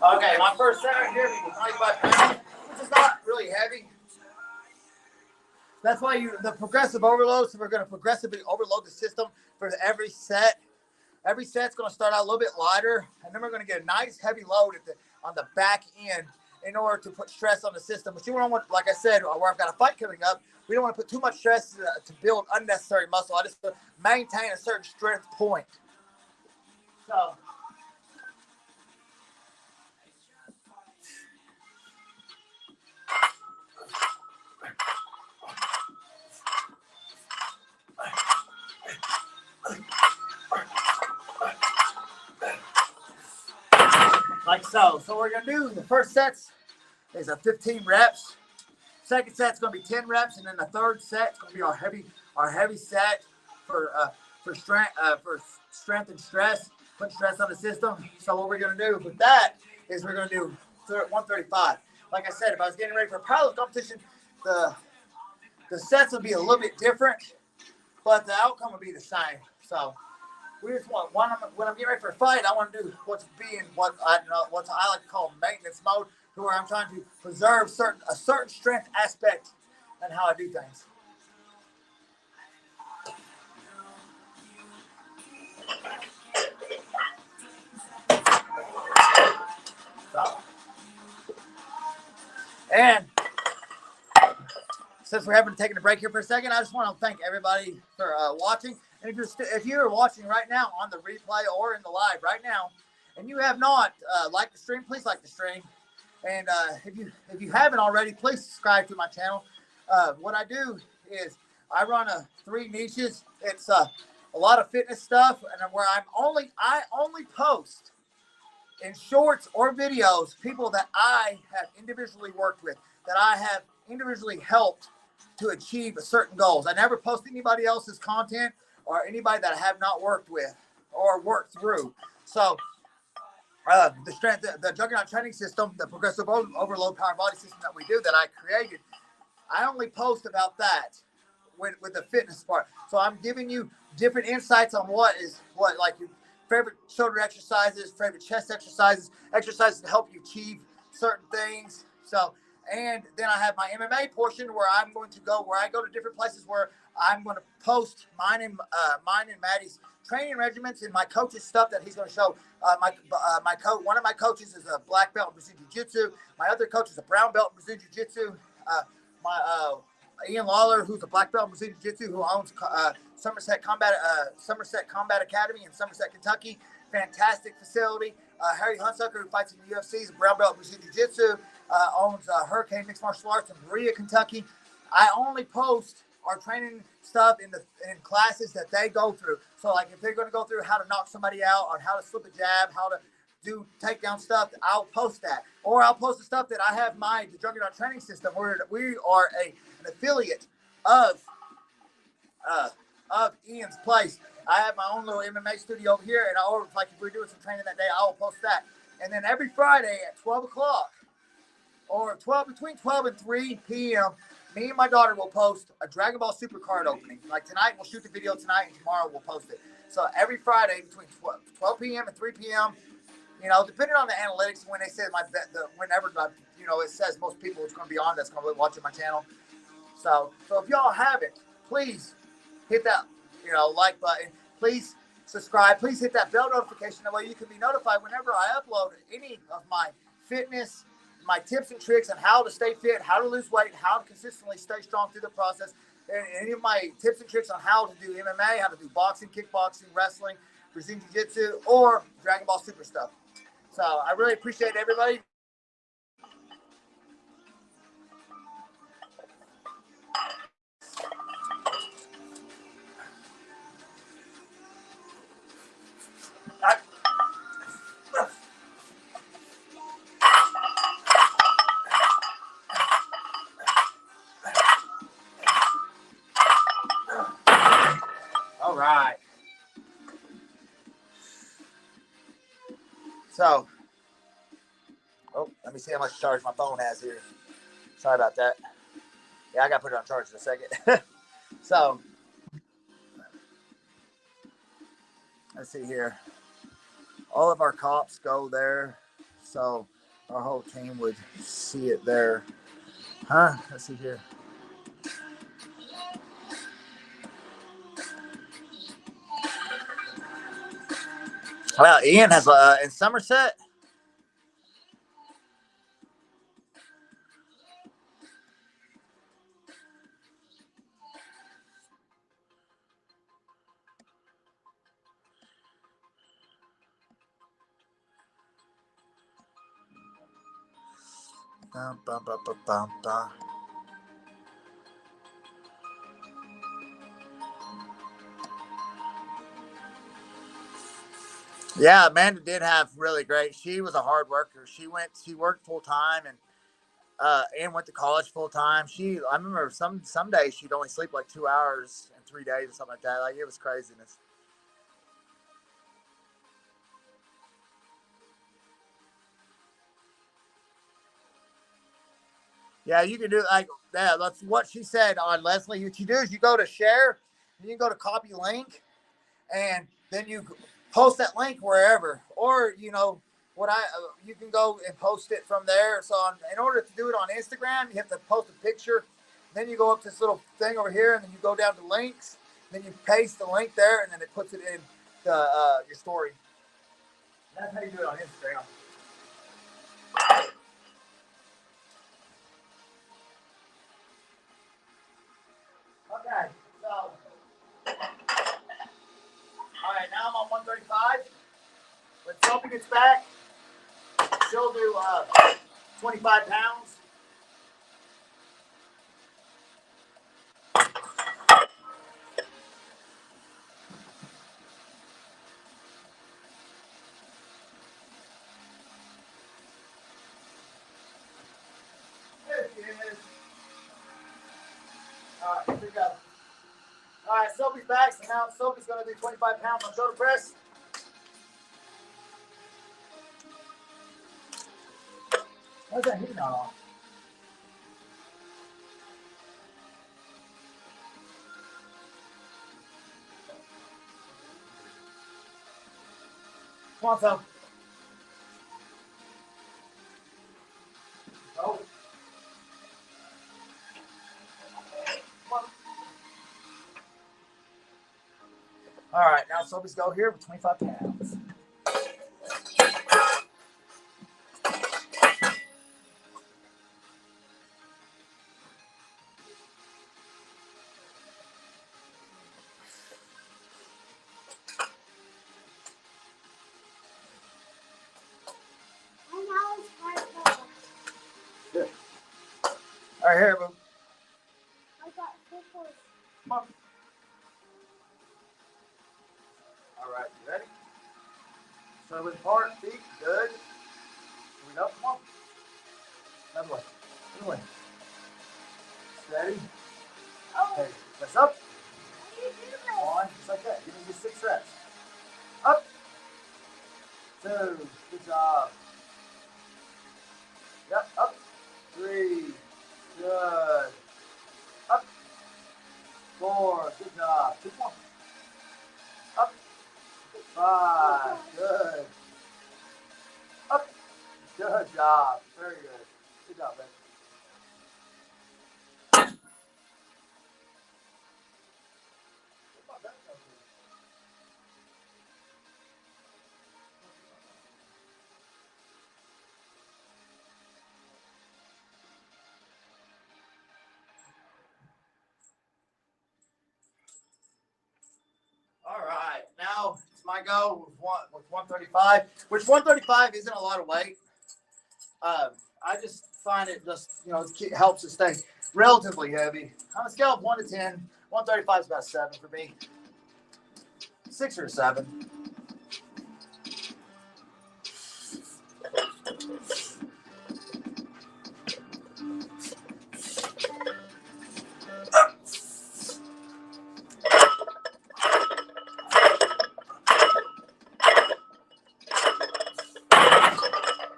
B: Okay, my first set right here is 95 pounds, which is not really heavy. That's why the progressive overload, so we're going to progressively overload the system for every set. Every set's going to start out a little bit lighter, and then we're going to get a nice heavy load on the back end in order to put stress on the system. But you don't want, like I said, where I've got a fight coming up, we don't want to put too much stress to build unnecessary muscle. I just maintain a certain strength point. So, like so. So what we're going to do, the first set's is a 15 reps. Second set's going to be 10 reps, and then the third set's going to be our heavy set for strength and stress, put stress on the system. So what we're going to do with that is we're going to do 135. Like I said, if I was getting ready for a powerlifting competition, the sets will be a little bit different, but the outcome will be the same. So we just want when I'm getting ready for a fight, I want to do what I like to call maintenance mode, to where I'm trying to preserve a certain strength aspect and how I do things. So, and since we're having to take a break here for a second, I just want to thank everybody for watching. And if you're watching right now on the replay or in the live right now, and you have not liked the stream, please like the stream. And if you haven't already, please subscribe to my channel. What I do is I run 3 niches. It's a lot of fitness stuff, and where I only post in shorts or videos people that I have individually worked with, that I have individually helped to achieve certain goals. I never post anybody else's content or anybody that I have not worked with or worked through. So the Juggernaut Training System, the progressive overload power body system that we do, that I created, I only post about that with the fitness part. So I'm giving you different insights on what like your favorite shoulder exercises, favorite chest exercises to help you achieve certain things. So, and then I have my MMA portion where I go to different places where I'm going to post mine and Maddie's training regimens and my coach's stuff that he's going to show. One of my coaches is a black belt in Brazilian Jiu-Jitsu. My other coach is a brown belt in Brazilian Jiu-Jitsu. Ian Lawler, who's a black belt in Brazilian Jiu-Jitsu, who owns Somerset Combat Academy in Somerset, Kentucky. Fantastic facility. Harry Hunsucker, who fights in the UFC, is a brown belt in Brazilian Jiu-Jitsu. Owns Hurricane Mixed Martial Arts in Berea, Kentucky. I only post our training stuff in classes that they go through. So like if they're going to go through how to knock somebody out, on how to slip a jab, how to do takedown stuff, I'll post that. Or I'll post the stuff that I have the Juggernaut Training System, where we are an affiliate of Ian's place. I have my own little MMA studio over here, and like if we're doing some training that day, I will post that. And then every Friday at 12 o'clock, or between 12 and 3 p.m., me and my daughter will post a Dragon Ball Super card opening. Like tonight, we'll shoot the video tonight, and tomorrow we'll post it. So every Friday between 12 p.m. and 3 p.m., depending on the analytics, when they say it says most people it's going to be on that's going to be watching my channel. So if y'all haven't, please hit that, like button. Please subscribe. Please hit that bell notification. That way you can be notified whenever I upload any of my fitness, my tips and tricks on how to stay fit, how to lose weight, how to consistently stay strong through the process, and any of my tips and tricks on how to do MMA, how to do boxing, kickboxing, wrestling, Brazilian Jiu-Jitsu, or Dragon Ball Super stuff. So I really appreciate everybody. All right. So, let me see how much charge my phone has here. Sorry about that. Yeah, I got to put it on charge in a second. So, let's see here. All of our cops go there so our whole team would see it there. Huh? Let's see here. Well, Ian has in Somerset. Bum, bum, bum, bum, bum, bum. Yeah, Amanda did have really great. She was a hard worker. She worked full time and went to college full time. I remember some days she'd only sleep like 2 hours in 3 days or something like that. Like it was craziness. Yeah, you can do like that. That's what she said on Leslie. What you do is you go to share, and you can go to copy link, and then you post that link wherever, or you can go and post it from there. So in order to do it on Instagram, you have to post a picture. Then you go up to this little thing over here, and then you go down to links. Then you paste the link there, and then it puts it in your story. That's how you do it on Instagram. Okay, so all right, now I'm on 135. When Sophie gets back, she'll do 25 pounds. There she is. All right, here we go. All right, Sophie's back, so now Sophie's going to do 25 pounds on shoulder press. Where's that heat not on? Come on, Soph. Oh. Come on. All right, now Sophie's go here with 25 pounds. Good. All right, here, boo.
C: I got pickles.
B: Come on. All right, you ready? So with part, feet, good. Here we go. Come on. Another way. Another way. Steady.
C: Oh,
B: Okay, press up.
C: how do you do this?
B: On, just like that. Give me just 6 reps. Up. 2. Good job. Yep, up. 3. Good. Up. 4. Good job. 2 more. Up. 5. Good. Up. Good job. Very good. Good job, Ben. All right, now it's my go with 135, which 135 isn't a lot of weight. I just find it it helps to stay relatively heavy. On a scale of 1 to 10, 135 is about 7 for me. 6 or 7.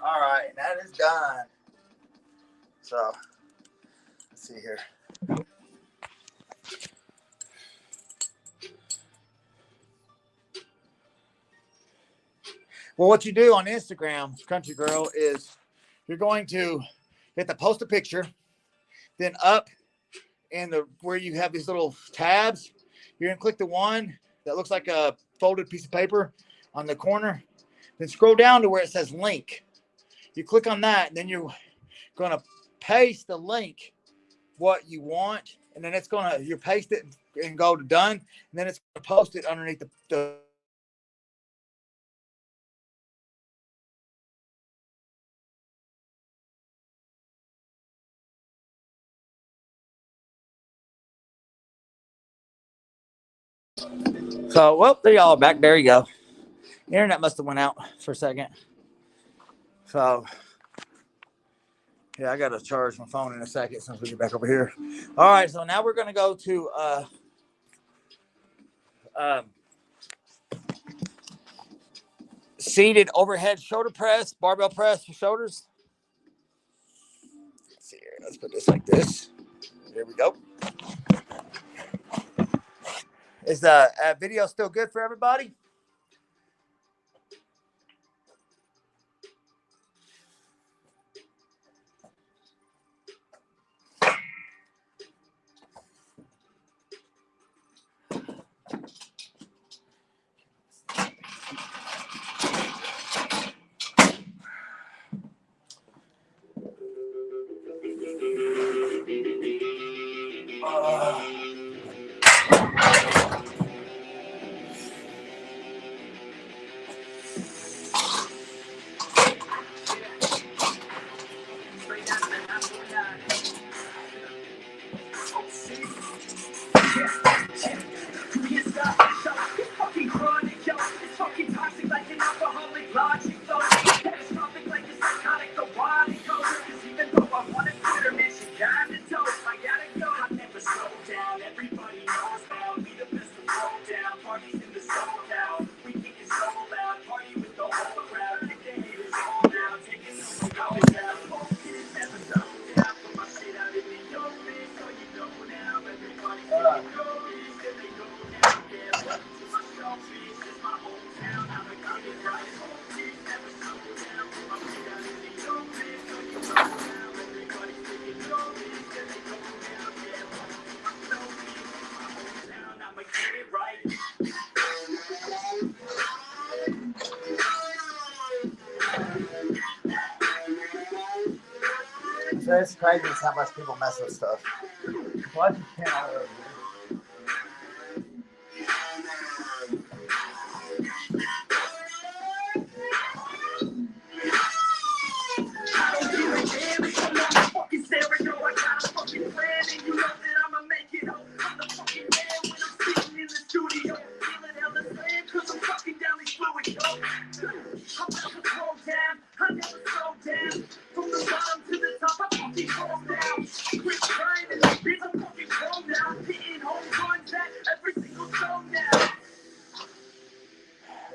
B: All right, that is done. So let's see here. Well, what you do on Instagram, Country Girl, is you're going to you have to post a picture, then up in the where you have these little tabs, you're gonna click the one that looks like a folded piece of paper on the corner. Then scroll down to where it says link. You click on that, and then you're gonna paste the link what you want, and then you paste it and go to done, and then it's gonna post it underneath the So, well, there y'all are back. There you go. The internet must have went out for a second. So, yeah, I got to charge my phone in a second since we get back over here. All right, so now we're going to go to seated overhead shoulder press, barbell press for shoulders. Let's see here. Let's put this like this. There we go. Is the video still good for everybody? So it's crazy how much people mess with stuff. Why you can't all over here?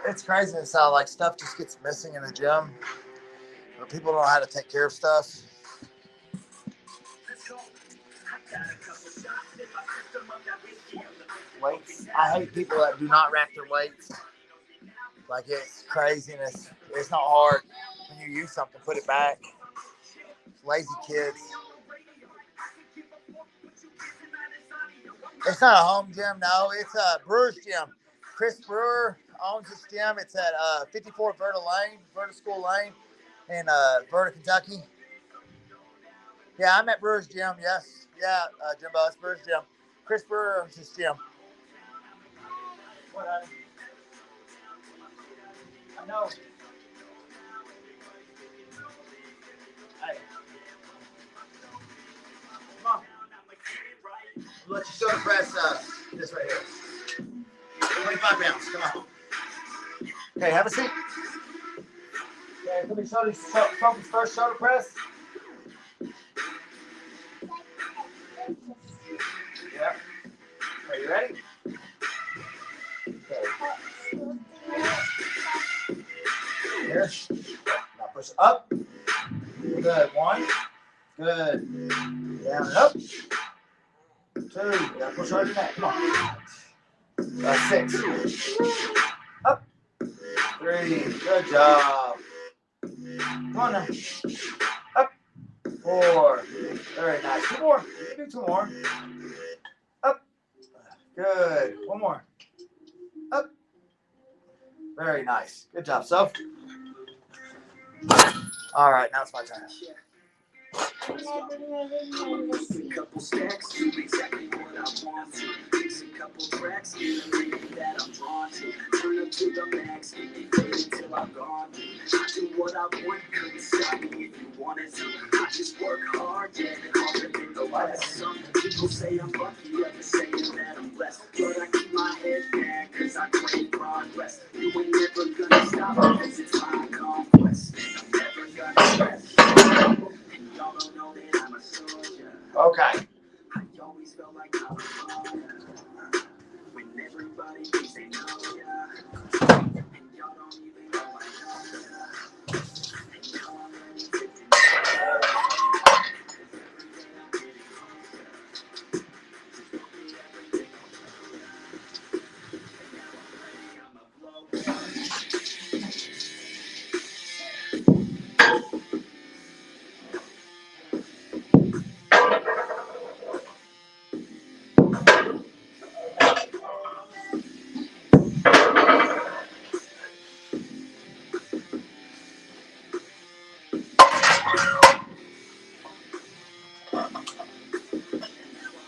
B: It's crazy how like stuff just gets missing in the gym. People don't know how to take care of stuff. Weights. I hate people that do not rack their weights. Like it's craziness. It's not hard. When you use something, put it back. Lazy kids. It's not a home gym, no. It's a Brewer's gym. Chris Brewer owns this gym. It's at 54 Verta School Lane in Verta, Kentucky. Yeah, I'm at Brewer's gym. Yes, yeah, Jimbo, it's Brewer's gym. Chris Brewer owns this gym. What? I know. Hey. Come on. Let you shoulder press this right here. 25 pounds. Come on. Okay, have a seat. Okay, let me focus first shoulder press. Yeah. Are you ready? Okay. Here. Now push up. Good. One. Good. Down and up. Two. Now push harder than that. Come on. 6. Up. 3. 3. Good job. Come on now. Up. 4. Very nice. 2 more. You can do 2 more. Up. Good. 1 more. Up. Very nice. Good job, Soph. All right, now it's my turn.
C: Couple stacks, do exactly what I want to. Mix a couple tracks, get a lady that I'm drawn to. Turn up to the max, keep me fading till I'm gone. I do what I want, couldn't stop me if you wanted to. I just work hard, yeah, harder than the rest. Some people say I'm lucky, others saying that I'm blessed. But I keep my head down, cause I crave progress. You ain't never gonna stop me, cause it's my conquest. I'm never gonna rest. And y'all don't know that I'm a soldier.
B: Okay.
C: I always felt like I was wrong. When everybody thinks they know ya. And y'all don't even know I know ya. And y'all already taking me.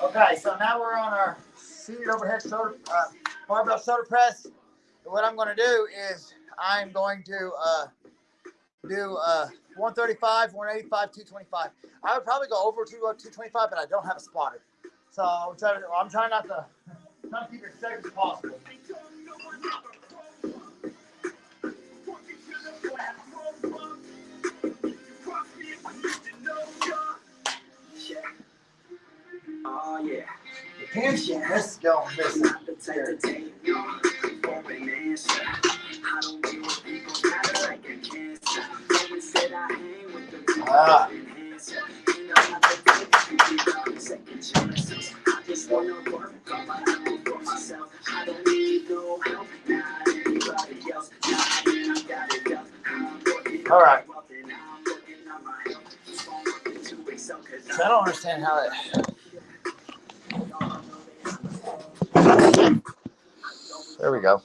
B: Okay, so now we're on our seated overhead shoulder, barbell shoulder press. And what I'm going to do is I'm going to do 135, 185, 225. I would probably go over to 225, but I don't have a spotter. So I'm trying not to keep it as safe as possible.
C: Oh yeah.
B: The tension, this going missing.
C: Not the type to take no for an answer. I don't deal with people that are like a cancer. So instead I hang with the people that enhancer. You know how to take people second chances. I just wanna work on my own for myself. I don't need no help, not anybody else. Nah, man, I got it up. I'm working
B: All right.
C: on I'm working on my health. Just won't work in 2 weeks, so cause
B: So I don't understand how it. There we go.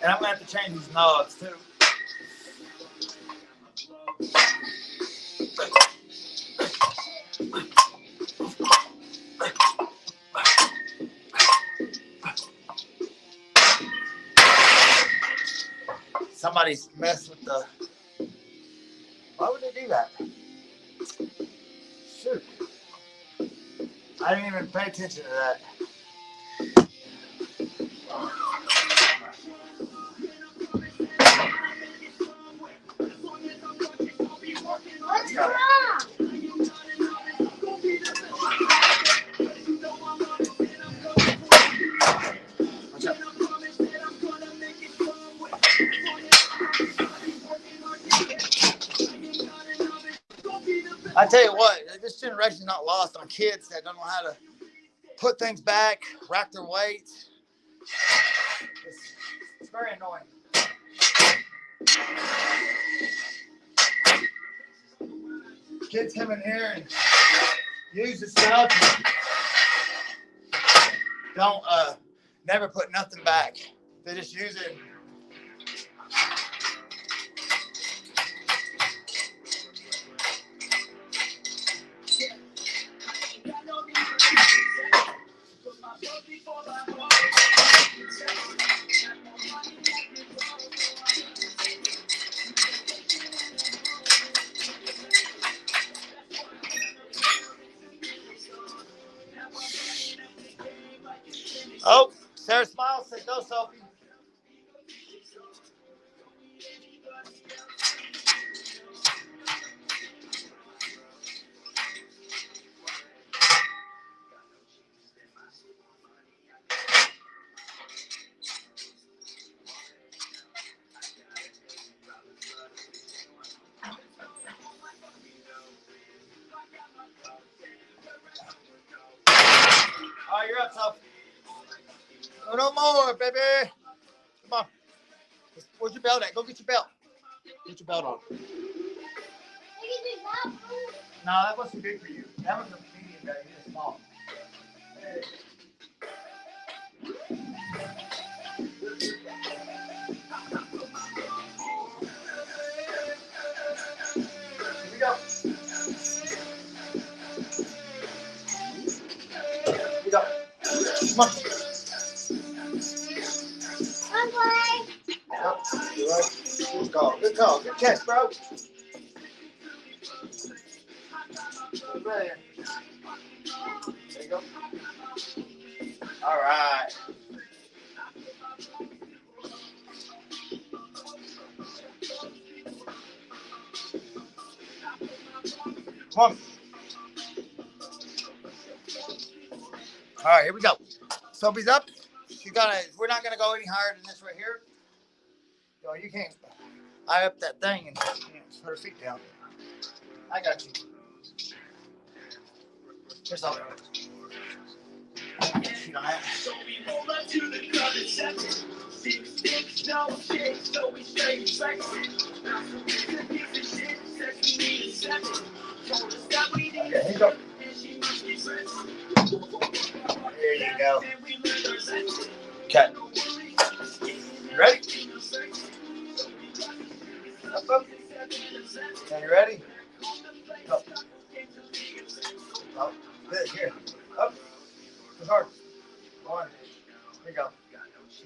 B: And I'm going to have to change these knobs too. Somebody's messed with the. Why would they do that? Shoot. I didn't even pay attention to that.
C: What's wrong?
B: I tell you what, this generation's not lost on kids that don't know how to put things back, rack their weights. It's very annoying. Kids come in here and use the stuff. Don't never put nothing back. They just use it. Oh, Sarah Smiles said go, Sophie. Uno more, baby. Come on. Where's your belt at? Go get your belt. Get your belt on. No, that wasn't big for you. That was a medium belly. It's small. Hey. Here we go. Here we go. Come on. Yep. You're right. Good call. Good call. Good catch, bro. There you go. All right. Come on. All right, here we go. Sophie's up. We're not gonna go any higher than this right here. So you can't eye up that thing and put her feet down. I got you. Here's all. You don't have.
C: So we roll up to the club at 7. 6 sticks, no shit, so we straight flexing. Now some good piece of shit says we need a 7. Told us that we need
B: Okay, here you go.
C: and she must be dressing.
B: There you go. Okay. You ready? Up, up. Now you ready? Up. Up. Good, here. Up. Push hard. 1. Here you go. To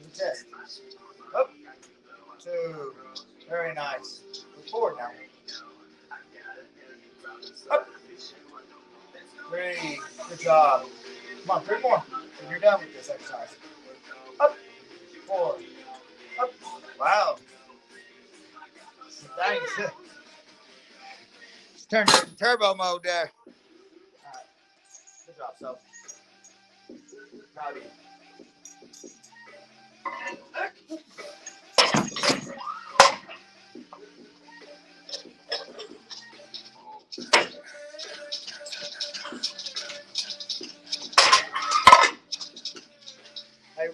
B: the chest. Up. 2. Very nice. Move forward now. Up. 3. Good job. Come on, 3 more. And you're done with this exercise. Up. 4. Up. Wow. Thanks. Just turn it in turbo mode there. All right. Good job, so. Proud of you. Hey, did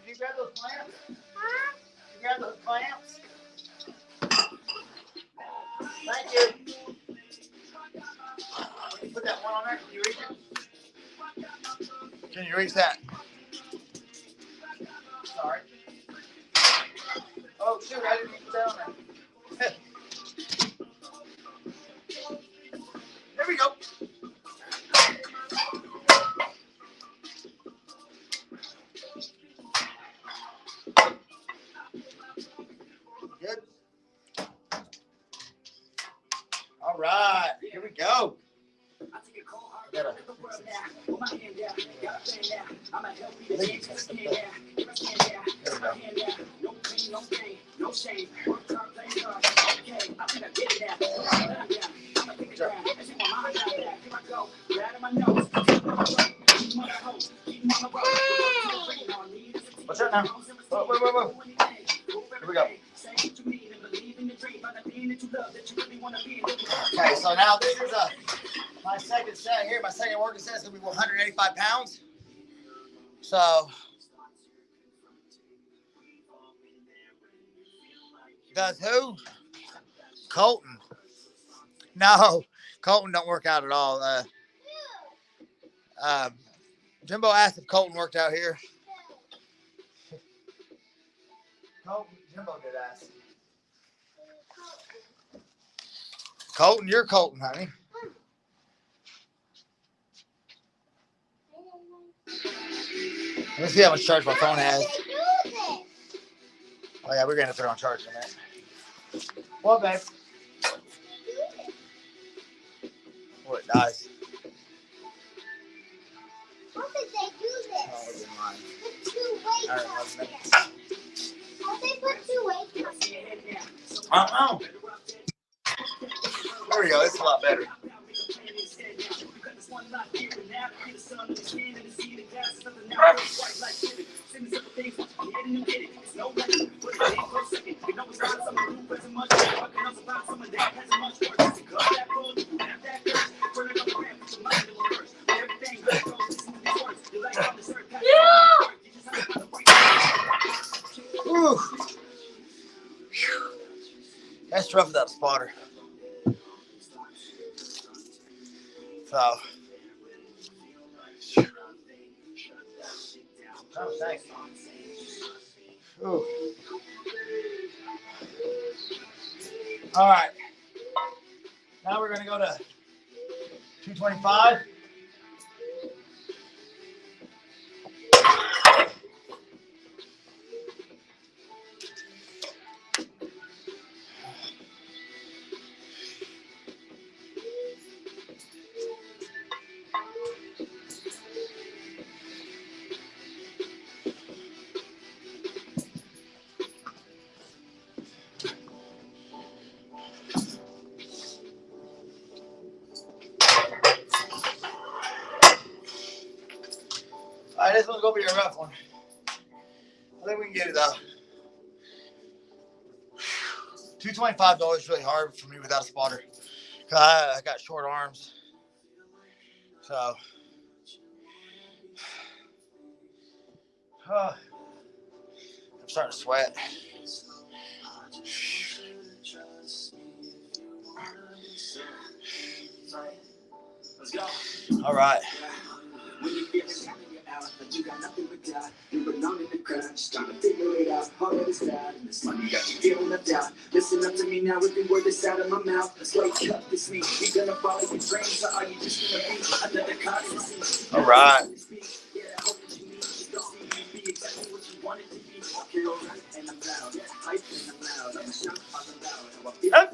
B: you grab those clamps? Huh? Did you grab those clamps? Thank you. Can you put that one on there? Can you reach it? Can you reach that? Sorry. Oh, shoot, I didn't put that on there. There we go. Good. All right, here we go. What's that now? Whoa. Here we go. Okay, so now this is my second set here. My second working set is going to be 185 pounds. So, does who? Colton. No, Colton don't work out at all. Jimbo asked if Colton worked out here. Jimbo did ask. Colton, you're Colton, honey. Let me see how much charge my phone has. Oh yeah, we're gonna throw on charge in a minute. What, babe? Oh, it dies.
D: How did they do this?
B: Oh, it didn't mind.
D: Put 2 weights
B: All right,
D: on
B: 1
D: it.
B: minute.
D: How they put 2 weights on it?
B: There we go. It's a lot better. It's rough without a spotter. So. Oh, thanks. Ooh. All right. Now we're going to go to 225. All right, this one's going to be a rough one. I think we can get it though. 225 is really hard for me without a spotter. I got short arms. So. I'm starting to sweat.
C: Let's go.
B: All right.
C: When you feel it coming out, but you got nothing but doubt. You belong in the crowd, just trying to figure it out. All of this bad, and this money got you feeling left out. Listen up to me now, every word that's out of my mouth. Let's wake up this me. You're gonna follow your dreams, or are you just gonna be another constant?
B: All right.
C: Yeah, I hope that you need to don't be exactly what you wanted to be. Okay, all right, and I'm loud. Hype and I'm loud. I'm a shout, I'm loud. How I feel right now.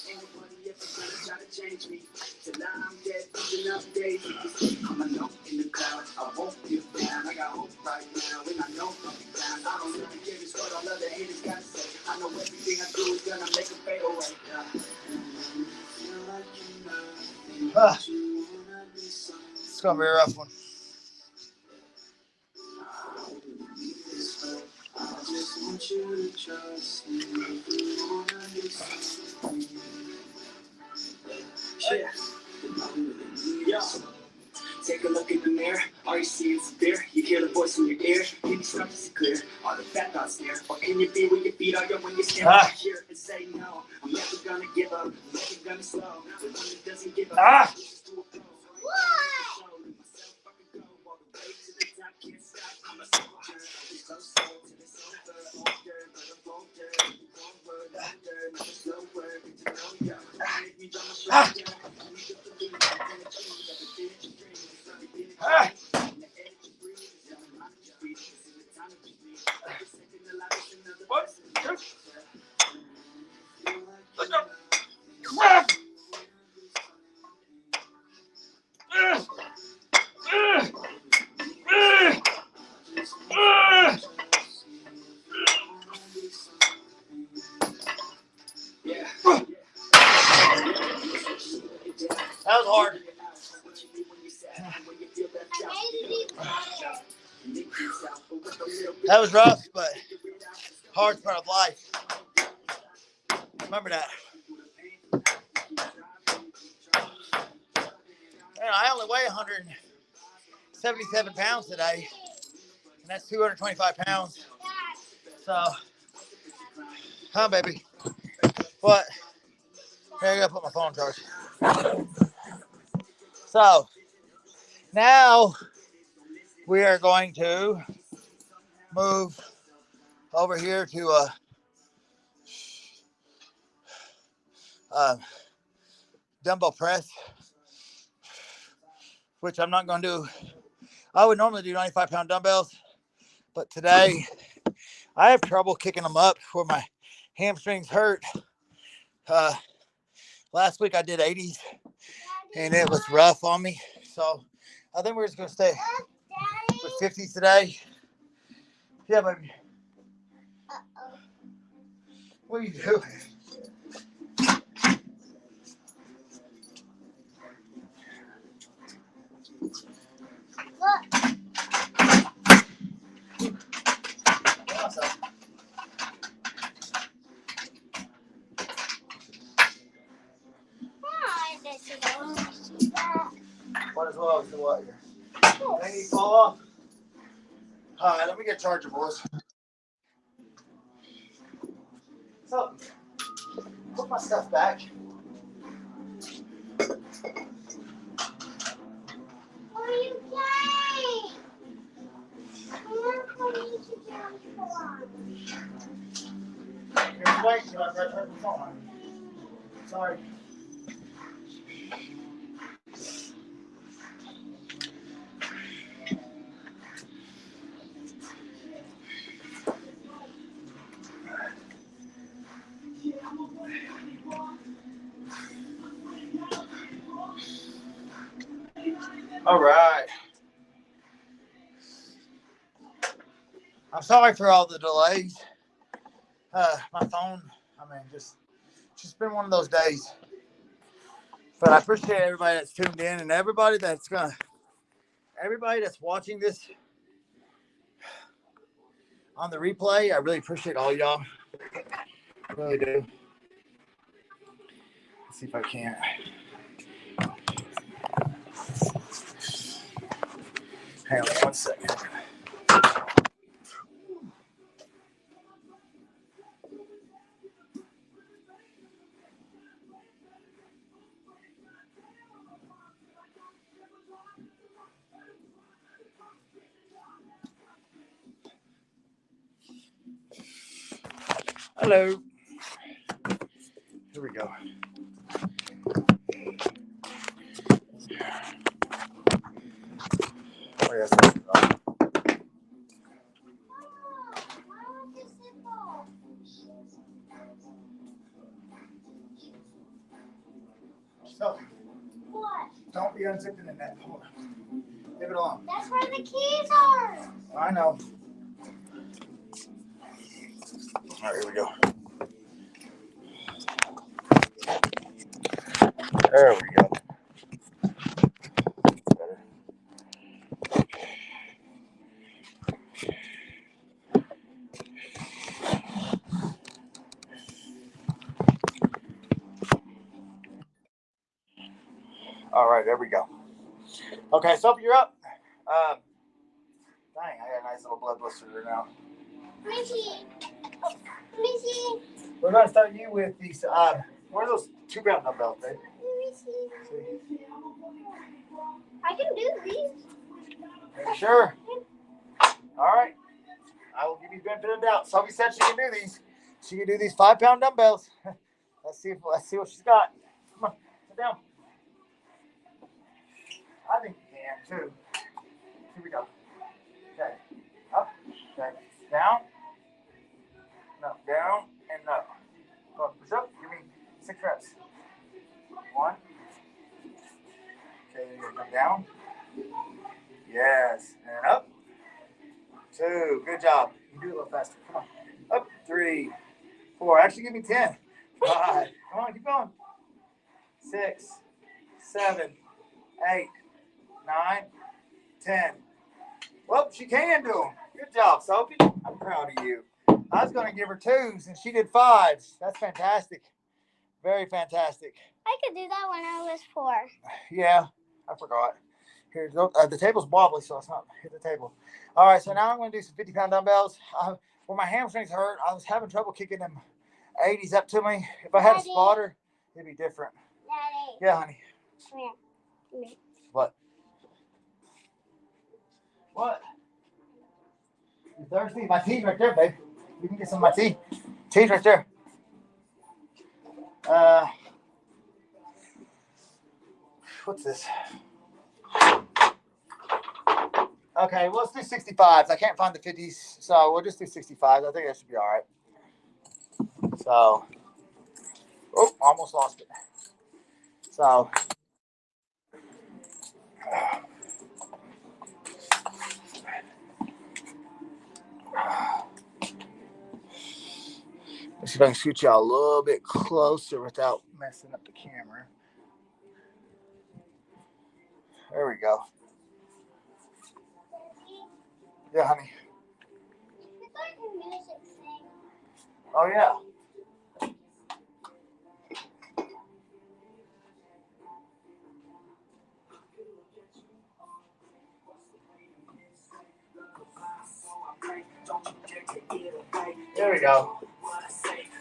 C: Ain't nobody ever gonna try to change me. Till I'm dead, enough days. I'm alone in the clouds. I won't give down. I got hope right now, and I know I'll be down. I don't really care just what all other haters gotta say. I know everything I do is gonna make them fade away.
B: It's gonna be a rough one.
C: I just want you to trust me. Yeah. Take a look in the mirror, all you see is fear. You hear the voice in your ear, can you start to see clear? All the fat thoughts there, or can you be where your feet are when you stand right here and say no? I'm never gonna give up, I'm never gonna slow. The one that doesn't give up,
B: That was hard. That was rough, but hard's part of life. Remember that. I only weigh 177 pounds today, and that's 225 pounds. So, baby. What? Here, I gotta put my phone on charge. So, now we are going to move over here to dumbbell press, which I'm not going to do. I would normally do 95-pound dumbbells, but today I have trouble kicking them up where my hamstrings hurt. Last week I did 80s, and it was rough on me. So I think we're just going to stay with 50s today. Yeah, baby. What are you doing? Awesome. Might as well do what here. They need to fall off. All right, let me get a charger, boys. What's up? Put my stuff back.
D: What are you playing? I'm going to down for.
B: Just wait till I turn the phone on. Sorry. All right. I'm sorry for all the delays. My phone, just been one of those days. But I appreciate everybody that's tuned in and everybody that's watching this on the replay. I really appreciate all y'all. I really do. Let's see if I can. Hang on 1 second. Hello. Here we go. Oh, yes. So,
D: What?
B: don't be unzipping in that. Hold on. Leave it alone.
D: That's where the keys are.
B: I know. All right, here we go. There we go. Better. All right, there we go. Okay, so you're up. Dang, I got a nice little blood blister now.
D: Let me see. Let me see.
B: We're going to start you with these. What are those 2-pound dumbbells, babe?
D: Let me see. I can do these.
B: Are you sure? All right. I will give you the benefit of the doubt. Sophie said she can do these. She can do these 5-pound dumbbells. Let's see what she's got. Come on, sit down. I think you can too. Here we go. Okay. Up. Okay. Down. No. Down and up. Go on, push up. Give me 6 reps. 1. Okay, you're gonna come down. Yes. And up. 2. Good job. You can do it a little faster. Come on. Up. 3. 4. Actually, give me 10. 5. Come on, keep going. 6, 7, 8, 9, 10. Well, she can do them. Good job, Sophie. I'm proud of you. I was going to give her 2s, and she did 5s. That's fantastic. Very fantastic.
D: I could do that when I was 4.
B: Yeah, I forgot. Here, the table's wobbly, so it's not hit the table. All right, so now I'm going to do some 50-pound dumbbells. Where my hamstrings hurt, I was having trouble kicking them 80s up to me. If I had a spotter, it'd be different.
D: Daddy.
B: Yeah, honey.
D: Come here. Come here.
B: What? What? You thirsty? My tea's right there, babe. You can get some of my tea. Tea's right there. What's this? Okay, well, let's do 65s. I can't find the 50s, so we'll just do 65s. I think that should be all right. So, oh, almost lost it. So, let's see if I can shoot y'all a little bit closer without messing up the camera. There we go. Yeah, honey.
D: It's like a music thing.
B: Oh, yeah. There we go.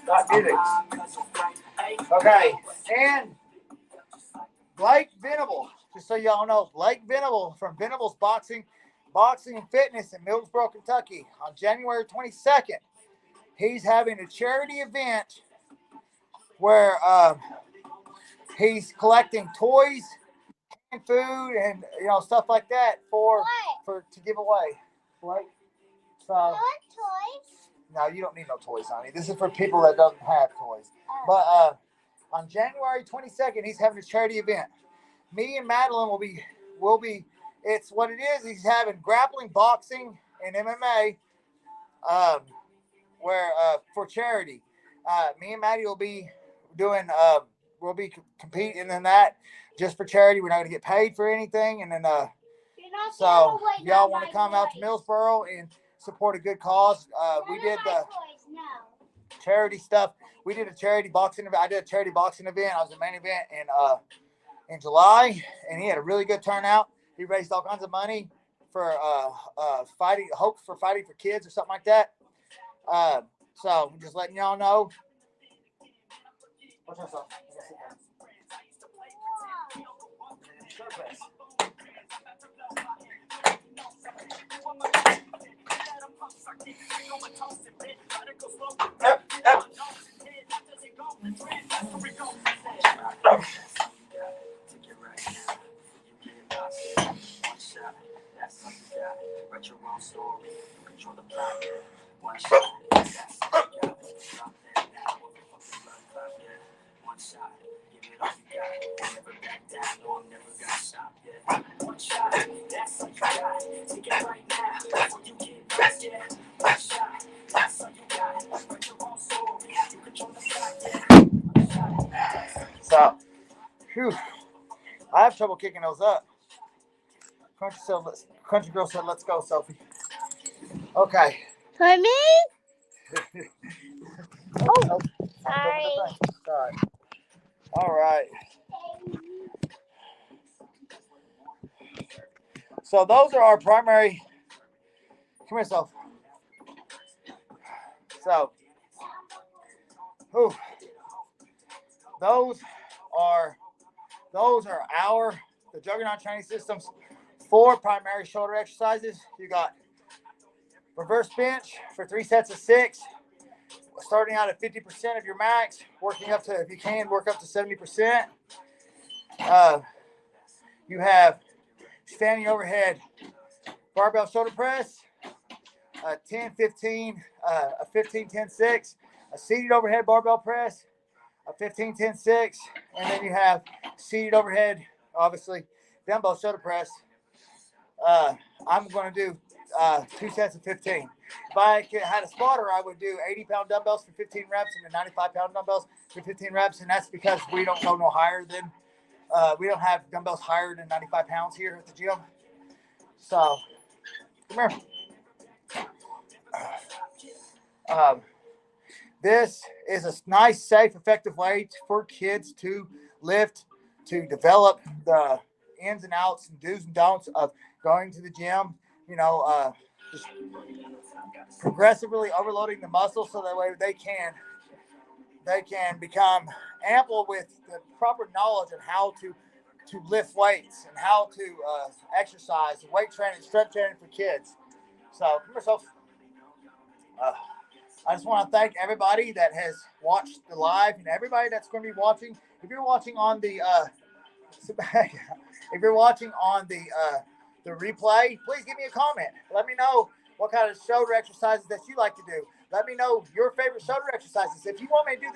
B: Stop music. Okay, and Blake Venable, just so y'all know, Blake Venable from Venable's Boxing and Fitness in Millsboro, Kentucky on January 22nd. He's having a charity event where he's collecting toys and food and stuff like that for to give away. Blake, so
D: I want toys.
B: no, you don't need no toys, honey. This is for people that don't have toys. But on January 22nd, he's having a charity event. Me and Madeline will be. It's what it is. He's having grappling, boxing, and MMA, where for charity. Me and Maddie will be doing. We'll be competing in that just for charity. We're not going to get paid for anything, and then so y'all want to come out to Millsboro and support a good cause. We did the charity stuff. We did a charity boxing event. I did a charity boxing event. I was the main event in July, and he had a really good turnout. He raised all kinds of money for fighting for kids or something like that. So just letting y'all know. Watch yourself.
C: Write your own story, control the plot. One shot, that's one shot, give it all you got. Never back down, no, I'm never gonna stop. One shot, that's all you got. Take it right now, before you get lost. One shot, that's all you got. Write your own story, you control the plot. One shot, that's all you got.
B: So, whew, I have trouble kicking those up. Country girl said, "Let's go, Sophie." Okay.
D: For me?
B: Oh,
D: sorry.
B: Sorry. All right. So those are our primary. Come here, Soph. So, whew, those are the Juggernaut Training System's 4 primary shoulder exercises. You got reverse bench for 3 sets of 6, starting out at 50% of your max, working up to, if you can, work up to 70%. You have standing overhead barbell shoulder press, a 10-15, a 15-10-6, a seated overhead barbell press, a 15-10-6, and then you have seated overhead, obviously, dumbbell shoulder press. I'm going to do 2 sets of 15. If I had a spotter, I would do 80-pound dumbbells for 15 reps and then 95-pound dumbbells for 15 reps, and that's because we don't go no higher than, we don't have dumbbells higher than 95 pounds here at the gym. So, come here. This is a nice, safe, effective way for kids to lift, to develop the ins and outs and do's and don'ts of going to the gym, just progressively overloading the muscle so that way they can become ample with the proper knowledge on how to lift weights and how to exercise, weight training, strength training for kids. So, come here, Soph. I just want to thank everybody that has watched the live and everybody that's going to be watching. If you're watching on the the replay, please give me a comment. Let me know what kind of shoulder exercises that you like to do. Let me know your favorite shoulder exercises. If you want me to do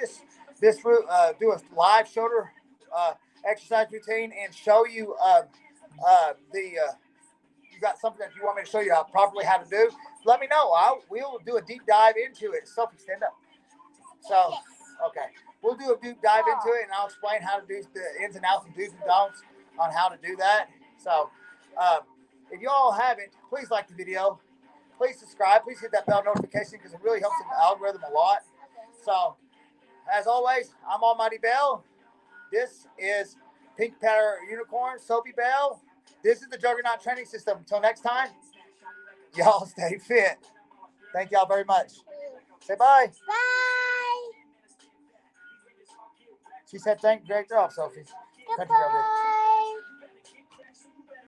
B: do a live shoulder exercise routine and show you you got something that you want me to show you how to do, let me know. We'll do a deep dive into it. Sophie, stand up. So, okay. We'll do a deep dive into it, and I'll explain how to do the ins and outs and do's and don'ts on how to do that. So, if you all haven't, please like the video. Please subscribe. Please hit that bell notification because it really helps the algorithm a lot. So, as always, I'm Almighty Bell. This is Pink Powder Unicorn, Sophie Bell. This is the Juggernaut Training System. Until next time, y'all stay fit. Thank y'all very much. Say bye.
D: Bye.
B: She said, great job, Sophie. Country girl did.
D: Goodbye.